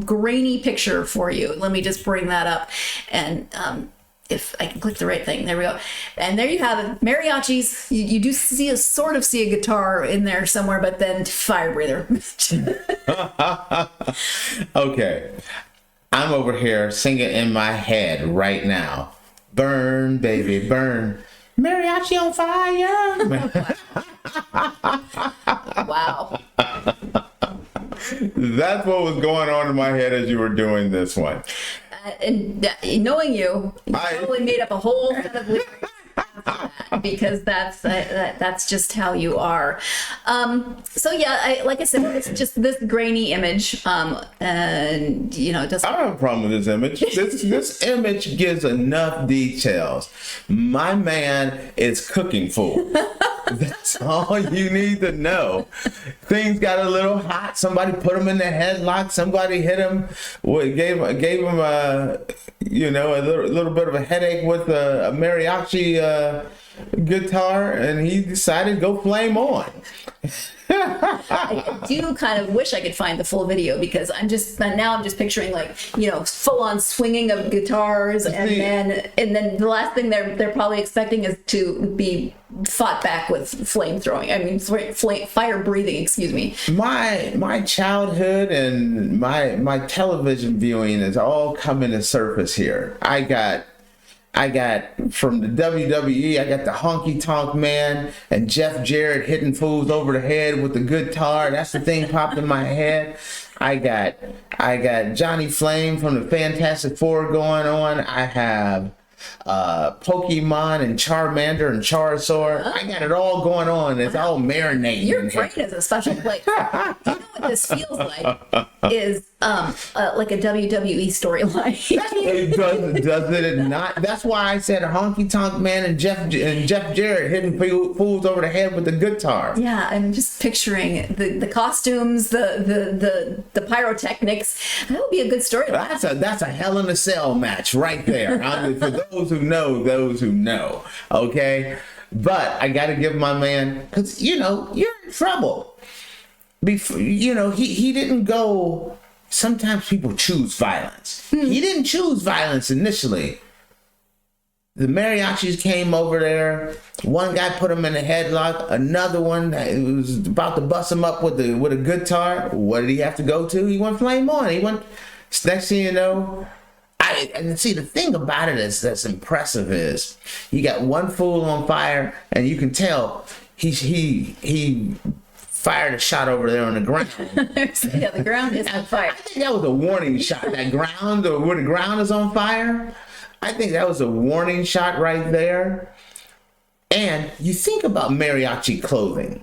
A: grainy picture for you. Let me just bring that up, and if I can click the right thing, there we go. And there you have it, mariachis. You do see a guitar in there somewhere, but then fire breather.
B: Okay, I'm over here singing in my head right now. Burn, baby, burn. Mariachi on fire.
A: Wow.
B: That's what was going on in my head as you were doing this one.
A: And knowing you probably made up a whole set of lyrics because that's just how you are. So yeah, like I said, it's just this grainy image, and it doesn't.
B: I don't have a problem with this image. This image gives enough details. My man is cooking full. That's all you need to know. Things got a little hot. Somebody put him in the headlock. Somebody hit him. Gave him a little bit of a headache with a mariachi guitar, and he decided to go flame on.
A: I do kind of wish I could find the full video, because I'm just picturing full on swinging of guitars, and then the last thing they're probably expecting is to be fought back with flame throwing. I mean, fire breathing. Excuse me.
B: My childhood and my television viewing is all coming to surface here. I got from the WWE, I got the Honky Tonk Man and Jeff Jarrett hitting fools over the head with the guitar. That's the thing popped in my head. I got Johnny Flame from the Fantastic Four going on. I have Pokemon and Charmander and Charizard. I got it all going on. It's all marinating.
A: Your brain is a special place. You know what this feels like is like a WWE storyline.
B: Does it not? That's why I said Honky Tonk Man and Jeff Jarrett hitting fools over the head with the guitar.
A: Yeah, I'm just picturing the costumes, the pyrotechnics. That would be a good storyline.
B: That's a Hell in a Cell match right there. For those who know, okay? But I got to give my man, because, you're in trouble. Before, he didn't go, sometimes people choose violence. He didn't choose violence initially. The mariachis came over there. One guy put him in a headlock. Another one was about to bust him up with a guitar. What did he have to go to? He went flame on. Next thing you know, Right. And see, the thing about it is that's impressive is you got one fool on fire, and you can tell he fired a shot over there on the ground.
A: Yeah, the ground is on fire.
B: I think that was a warning shot. That ground, where the ground is on fire, I think that was a warning shot right there. And you think about mariachi clothing.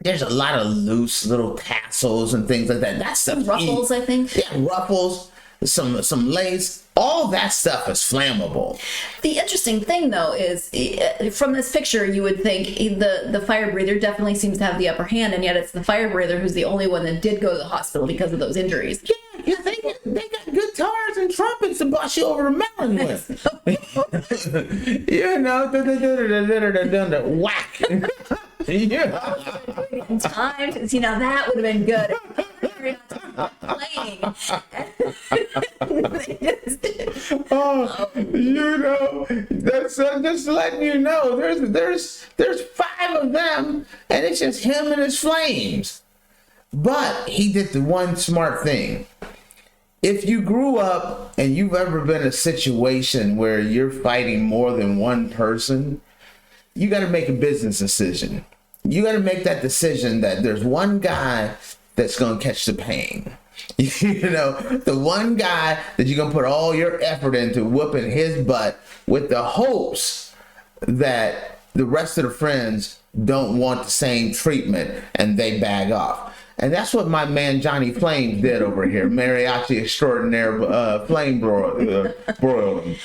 B: There's a lot of loose little tassels and things like that. That's stuff.
A: Ruffles, I think.
B: Yeah, ruffles, some lace. All that stuff is flammable.
A: The interesting thing, though, is from this picture, you would think the fire breather definitely seems to have the upper hand, and yet it's the fire breather who's the only one that did go to the hospital because of those injuries.
B: Yeah, they got guitars and trumpets to bust you over the melon with. You know, whack. Yeah.
A: In time, you know, that would have been good. Playing.
B: You know, that's just letting you know. There's 5 of them, and it's just him and his flames. But he did the one smart thing. If you grew up and you've ever been in a situation where you're fighting more than one person, you got to make a business decision. You got to make that decision that there's one guy that's going to catch the pain. You know, the one guy that you're going to put all your effort into whooping his butt with the hopes that the rest of the friends don't want the same treatment and they bag off. And that's what my man Johnny Flames did over here, mariachi extraordinaire flame broiling.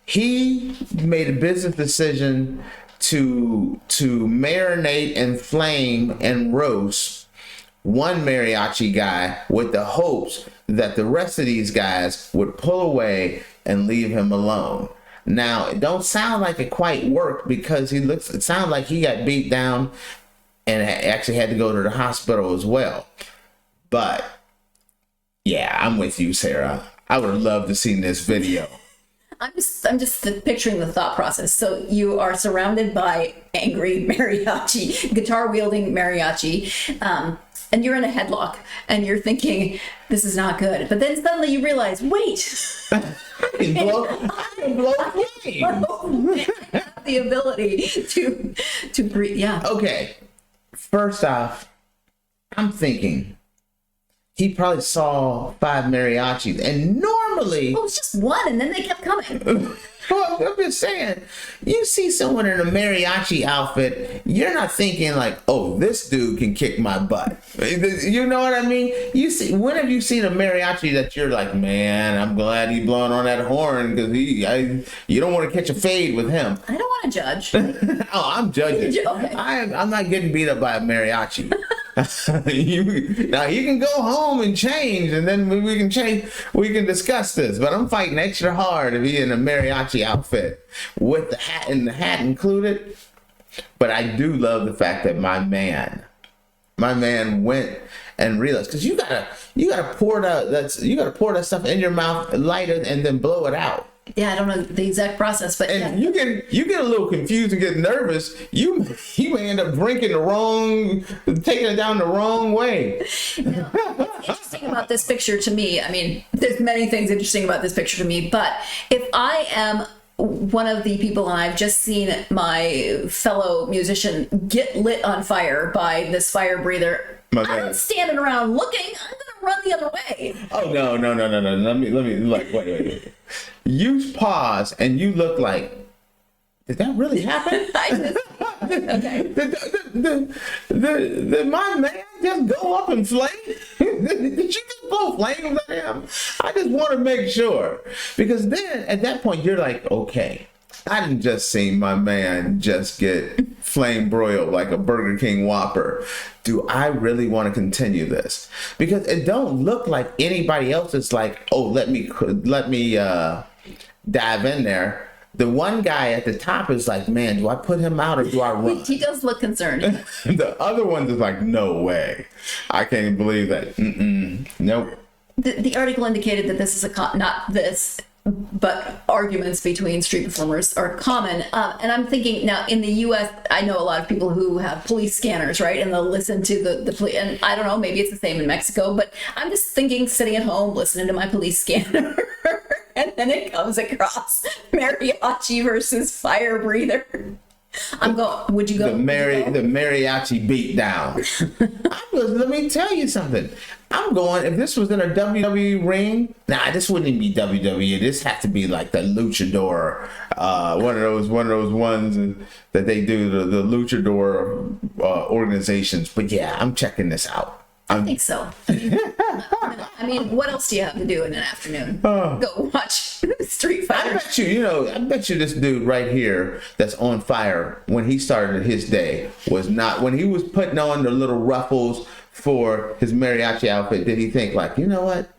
B: He made a business decision to marinate and flame and roast one mariachi guy with the hopes that the rest of these guys would pull away and leave him alone. Now, it don't sound like it quite worked because it sounds like he got beat down and actually had to go to the hospital as well. But yeah, I'm with you, Sarah. I would have loved to see this video.
A: I'm just picturing the thought process. So you are surrounded by angry mariachi, guitar wielding mariachi, and you're in a headlock, and you're thinking, this is not good. But then suddenly you realize, wait,
B: I can blow flames.
A: I have the ability to breathe. Yeah.
B: Okay. First off, I'm thinking he probably saw 5 mariachis, and normally,
A: Well, it was just one, and then they kept coming.
B: well, I'm just saying, you see someone in a mariachi outfit, you're not thinking like, oh, this dude can kick my butt. You know what I mean? When have you seen a mariachi that you're like, man, I'm glad he's blowing on that horn because you don't want to catch a fade with him.
A: I don't want to judge.
B: Oh, I'm judging.
A: Okay.
B: I'm not getting beat up by a mariachi. Now you can go home and change, and then we can discuss this. But I'm fighting extra hard to be in a mariachi outfit with the hat included. But I do love the fact that my man went and realized, because you gotta pour that stuff in your mouth, light it, and then blow it out.
A: Yeah, I don't know the exact process, but
B: And
A: yeah.
B: you get a little confused and get nervous. You may end up taking it down the wrong way.
A: Now, what's interesting about this picture to me, I mean, there's many things interesting about this picture to me, but if I am one of the people and I've just seen my fellow musician get lit on fire by this fire breather, I'm not standing around looking. I'm gonna run the other way.
B: Oh no. Let me like wait. You pause and you look like, did that really happen?
A: Okay.
B: Did my man just go up in flames? Did you just blow flames at him? I just want to make sure. Because then at that point you're like, okay, I didn't just see my man just get flame broiled like a Burger King Whopper. Do I really want to continue this? Because it don't look like anybody else is like, oh, let me dive in there. The one guy at the top is like, man, do I put him out or do I run?
A: He does look concerned.
B: The other one's is like, no way. I can't believe that. Nope.
A: The article indicated that this is not this, but arguments between street performers are common. And I'm thinking now in the U.S., I know a lot of people who have police scanners, right? And they'll listen to the police. And I don't know, maybe it's the same in Mexico, but I'm just thinking sitting at home, listening to my police scanner. and then it comes across mariachi versus fire breather. I'm going. Would you go?
B: The mariachi beat down. Let me tell you something. I'm going. If this was in a WWE ring, this wouldn't even be WWE. This has to be like the luchador, one of those ones that they do the luchador organizations. But yeah, I'm checking this out.
A: I think so. I mean, what else do you have to do in an afternoon? Go watch Street Fighter.
B: I bet you this dude right here that's on fire when he started his day was not, when he was putting on the little ruffles for his mariachi outfit, did he think like, you know what?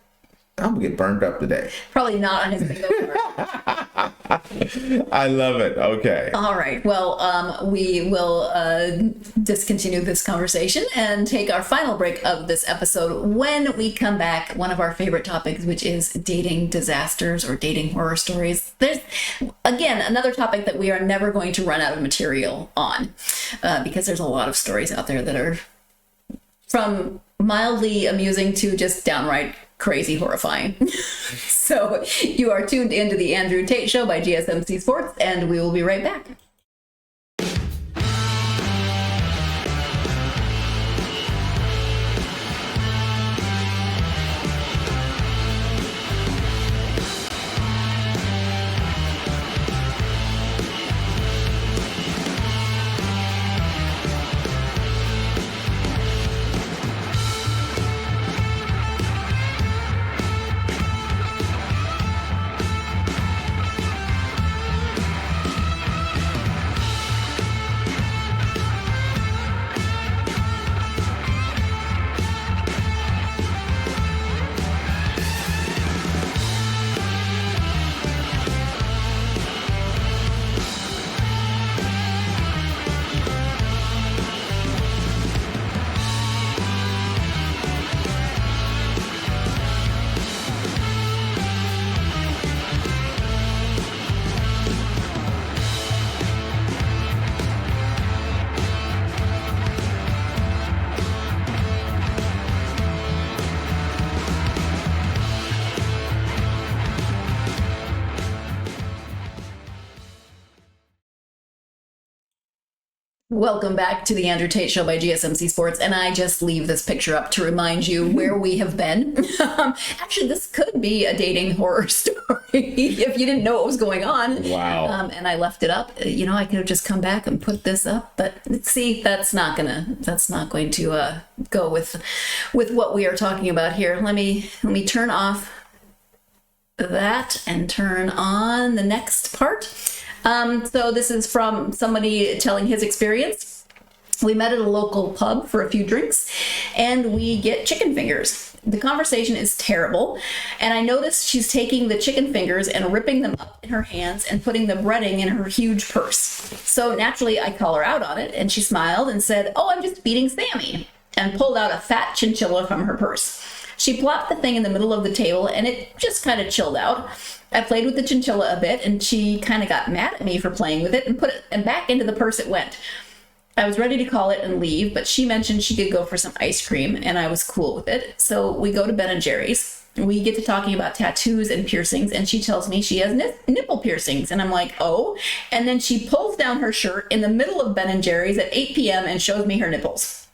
B: I'm gonna get burned up today.
A: Probably not on his bingo card.
B: I love it. Okay.
A: All right. Well, we will discontinue this conversation and take our final break of this episode. When we come back, one of our favorite topics, which is dating disasters or dating horror stories. There's, again, another topic that we are never going to run out of material on because there's a lot of stories out there that are from mildly amusing to just downright crazy horrifying. So you are tuned into the Andrew Tate Show by GSMC Sports, and we will be right back. Welcome back to the Andrew Tate Show by GSMC Sports, and I just leave this picture up to remind you where we have been. Actually, this could be a dating horror story if you didn't know what was going on.
B: Wow.
A: And I left it up. I could have just come back and put this up, but see, that's not going to go with what we are talking about here. Let me turn off that and turn on the next part. So this is from somebody telling his experience. We met at a local pub for a few drinks and we get chicken fingers. The conversation is terrible, and I notice she's taking the chicken fingers and ripping them up in her hands and putting the breading in her huge purse. So naturally I call her out on it, and she smiled and said, "Oh, I'm just feeding Sammy," and pulled out a fat chinchilla from her purse. She plopped the thing in the middle of the table and it just kind of chilled out. I played with the chinchilla a bit and she kind of got mad at me for playing with it and put it and back into the purse it went. I was ready to call it and leave, but she mentioned she could go for some ice cream and I was cool with it. So we go to Ben & Jerry's. We get to talking about tattoos and piercings, and she tells me she has nipple piercings, and I'm like, oh. And then she pulls down her shirt in the middle of Ben & Jerry's at 8 p.m. and shows me her nipples.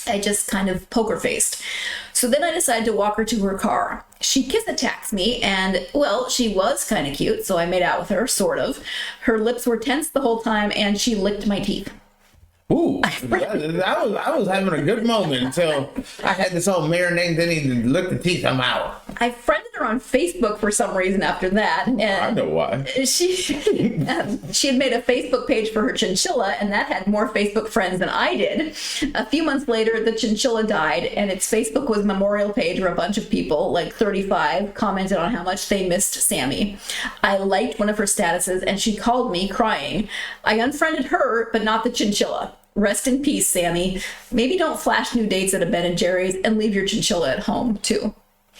A: I just kind of poker faced. So then I decided to walk her to her car. She kiss attacks me, and well, she was kind of cute, so I made out with her, sort of. Her lips were tense the whole time, and she licked my teeth.
B: Ooh, I was having a good moment until I had this whole marinade, then he licked the teeth, I'm out.
A: I friended her on Facebook for some reason after that. And
B: I know why.
A: She had made a Facebook page for her chinchilla, and that had more Facebook friends than I did. A few months later, the chinchilla died, and its Facebook was a memorial page where a bunch of people, like 35, commented on how much they missed Sammy. I liked one of her statuses, and she called me crying. I unfriended her, but not the chinchilla. Rest in peace, Sammy. Maybe don't flash new dates at a Ben & Jerry's and leave your chinchilla at home, too.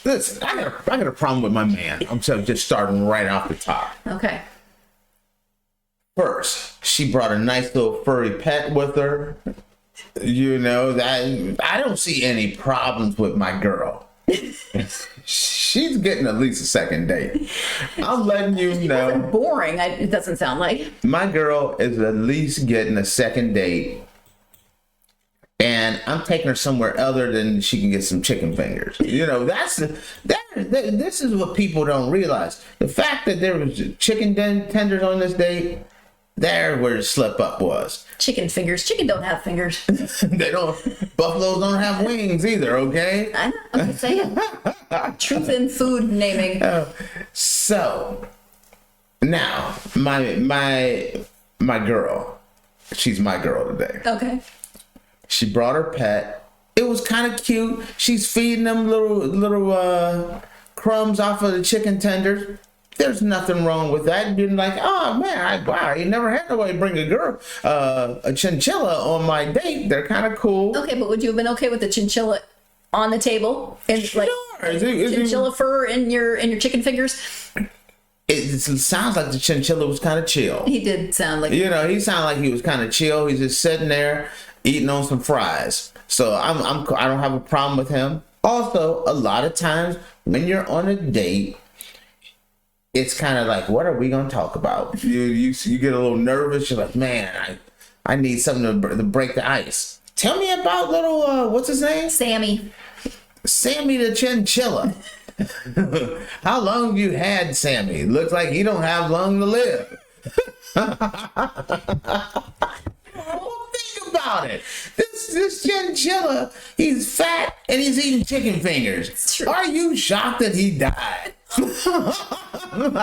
B: Listen, I got a problem with my man. I'm just starting right off the top.
A: Okay.
B: First, she brought a nice little furry pet with her. I don't see any problems with my girl. She's getting at least a second date. I'm letting you know.
A: Boring. It doesn't sound like.
B: My girl is at least getting a second date. And I'm taking her somewhere other than she can get some chicken fingers. You know, this is what people don't realize. The fact that there was chicken tenders on this date, there where the slip up was.
A: Chicken fingers. Chicken don't have fingers.
B: They don't. Buffaloes don't have wings either. Okay.
A: I know. I'm just saying. Truth in food naming.
B: So now my girl, she's my girl today.
A: Okay.
B: She brought her pet. It was kind of cute. She's feeding them little crumbs off of the chicken tenders. There's nothing wrong with that. Being like, oh man, I never had nobody bring a girl, a chinchilla on my date. They're kind of cool.
A: Okay, but would you have been okay with the chinchilla on the table and like chinchilla fur in your chicken fingers?
B: It sounds like the chinchilla was kind of chill.
A: He did sound like,
B: you know, he sounded like he was kind of chill. He's just sitting there eating on some fries. So I don't have a problem with him. Also, a lot of times when you're on a date, it's kind of like, what are we gonna talk about? You get a little nervous. You're like, man, I need something to break the ice. Tell me about little what's his name?
A: Sammy
B: the chinchilla. How long have you had Sammy? Looks like he don't have long to live. Think about it. This chinchilla, he's fat and he's eating chicken fingers. Are you shocked that he died?
A: I don't know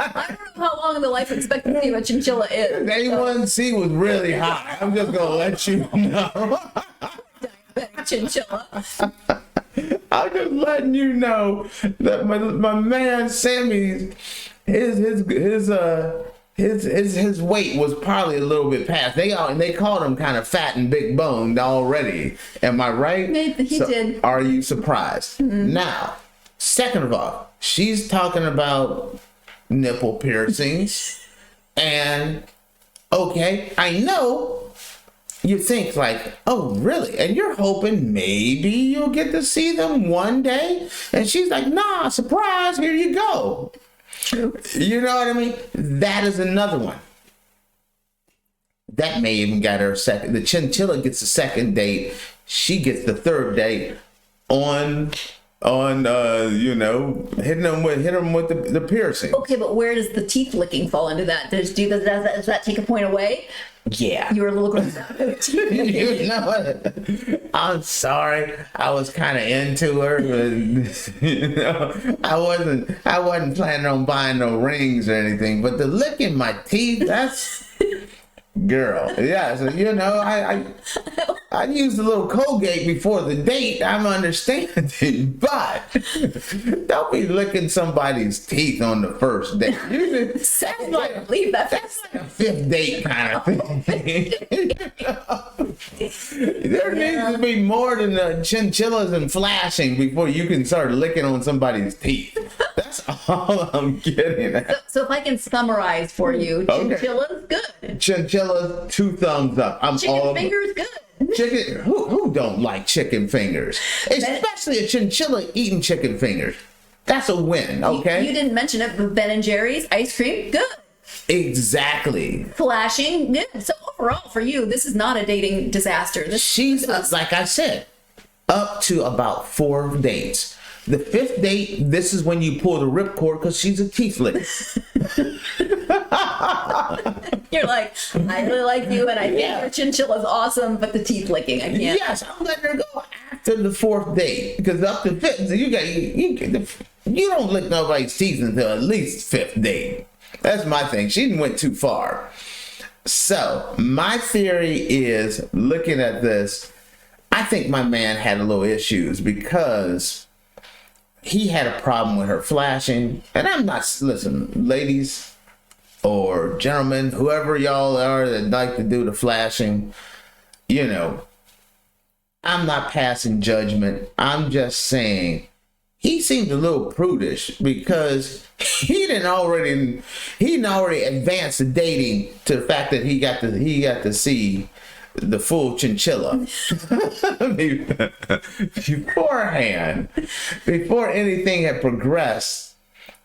A: how long the life expectancy of a chinchilla is.
B: A1C was really high. I'm just gonna let you know.
A: Diabetic chinchilla.
B: I'm just letting you know that my man Sammy, his weight was probably a little bit past. They called him kind of fat and big boned already. Am I right?
A: He did.
B: Are you surprised? Mm-hmm. Now, second of all, she's talking about nipple piercings, and okay, I know. You think like, oh, really? And you're hoping maybe you'll get to see them one day. And she's like, nah, surprise, here you go. You know what I mean? That is another one. That may even get her second. The chinchilla gets the second date. She gets the third date on you know, hit them with the piercing.
A: Okay, but where does the teeth licking fall into that? Does that take a point away?
B: Yeah.
A: You were a little grossed out.
B: You know what? I'm sorry. I was kind of into her, but you know, I wasn't planning on buying no rings or anything. But the licking my teeth, that's girl. Yeah. So you know, I used a little Colgate before the date. I'm understanding, but don't be licking somebody's teeth on the first date. That's like a fifth date kind of thing. There needs to be more than the chinchillas and flashing before you can start licking on somebody's teeth. That's all I'm getting at.
A: So if I can summarize for you, chinchilla's good.
B: Chinchilla's 2 thumbs up.
A: Chicken fingers good.
B: Chicken, who don't like chicken fingers? Especially a chinchilla eating chicken fingers. That's a win, okay?
A: You didn't mention it, but Ben & Jerry's ice cream, good.
B: Exactly.
A: Flashing, good. So overall, for you, this is not a dating disaster.
B: She's, like I said, up to about 4 dates. The 5th date, this is when you pull the ripcord because she's a teeth licker.
A: You're like, I really like you, and I think your chinchilla's awesome, but the teeth licking, I can't.
B: Yes, I'm letting her go after the 4th date because up to 5th, you don't lick nobody's teeth until at least 5th date. That's my thing. She didn't went too far. So my theory is, looking at this, I think my man had a little issues because he had a problem with her flashing. And I'm not, listen, ladies or gentlemen, whoever y'all are that like to do the flashing, you know, I'm not passing judgment. I'm just saying he seemed a little prudish because he didn't already advanced the dating to the fact that he got to see the full chinchilla beforehand, before anything had progressed.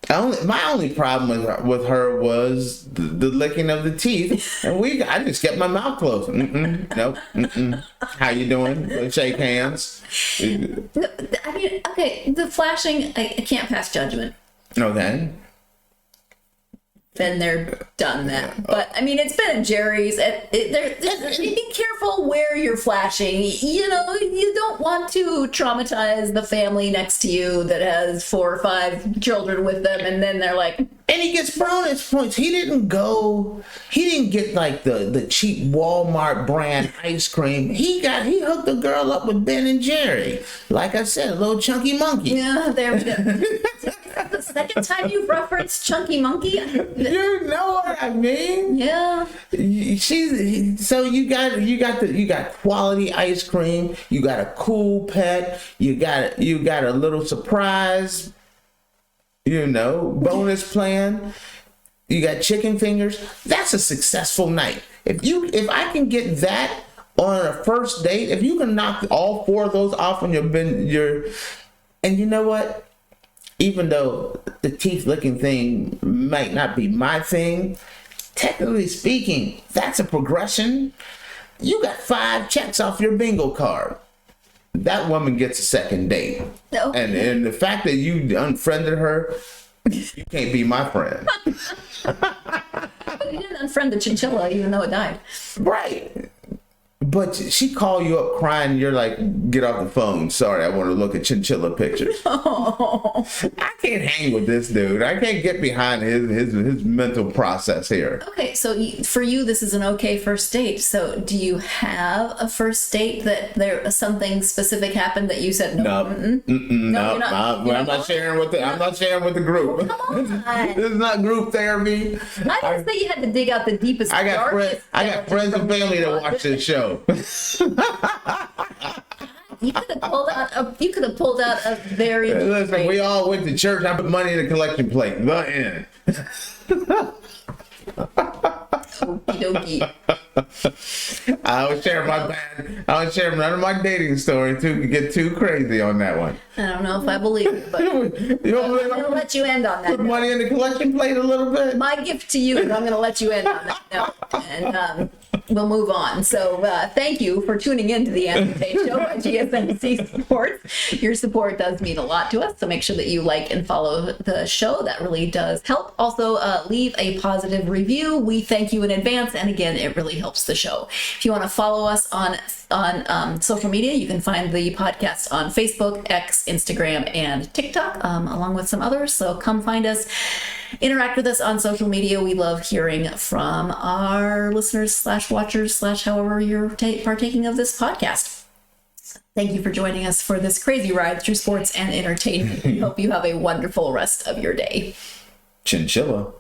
B: My only problem with her was the licking of the teeth, and I just kept my mouth closed. Nope. How you doing? Let's shake hands.
A: I mean, okay, the flashing, I can't pass judgment.
B: Okay.
A: Been there, done that. But I mean, it's Ben and Jerry's. Be careful where you're flashing. You know, you don't want to traumatize the family next to you that has 4 or 5 children with them, and then they're like.
B: And he gets bonus points. He didn't get like the cheap Walmart brand ice cream. He hooked the girl up with Ben and Jerry. Like I said, a little chunky monkey.
A: Yeah, there we go. The second time you've referenced Chunky Monkey.
B: You know what I mean?
A: Yeah.
B: So you got quality ice cream. You got a cool pet. You got a little surprise. Bonus plan. You got chicken fingers. That's a successful night. If I can get that on a first date, if you can knock all 4 of those off on and you know what? Even though the teeth licking thing might not be my thing, technically speaking, that's a progression. You got 5 checks off your bingo card. That woman gets a second date.
A: No.
B: And the fact that you unfriended her, you can't be my friend.
A: But you didn't unfriend the chinchilla even though it died.
B: Right. But she called you up crying. You're like, get off the phone. Sorry, I want to look at chinchilla pictures.
A: Oh.
B: I can't hang with this dude. I can't get behind his mental process here.
A: Okay, so for you, this is an okay first date. So do you have a first date that something specific happened that you said no?
B: No, I'm not sharing with I'm not sharing with the group.
A: Oh, come on.
B: This is not group therapy.
A: I didn't say you had to dig out the deepest.
B: I got friends and family that watch this show.
A: You could have pulled out a very.
B: Listen, we all went to church. I put money in the collection plate. The end.
A: Okie dokie.
B: I would share none of my dating story to get too crazy on that one.
A: I don't know if I believe it, but I'm going to let you end on that.
B: Put money in the collection plate a little bit.
A: My gift to you is I'm going to let you end on that note, and we'll move on. So thank you for tuning in to the Andrew Tate Show by GSMC Sports. Your support does mean a lot to us, so make sure that you like and follow the show. That really does help. Also, leave a positive review. We thank you in advance, and again, it really helps the show. If you want to follow us on social media, you can find the podcast on Facebook, X, Instagram, and TikTok, along with some others. So come find us, interact with us on social media. We love hearing from our listeners / watchers / however you're partaking of this podcast. Thank you for joining us for this crazy ride through sports and entertainment. We hope you have a wonderful rest of your day.
B: Chinchilla.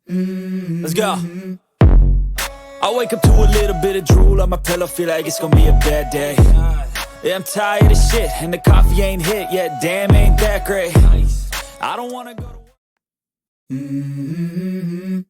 D: Let's go. I wake up to a little bit of drool on my pillow, feel like it's gonna be a bad day. Yeah, I'm tired of shit, and the coffee ain't hit yet, damn, ain't that great. I don't wanna go to work.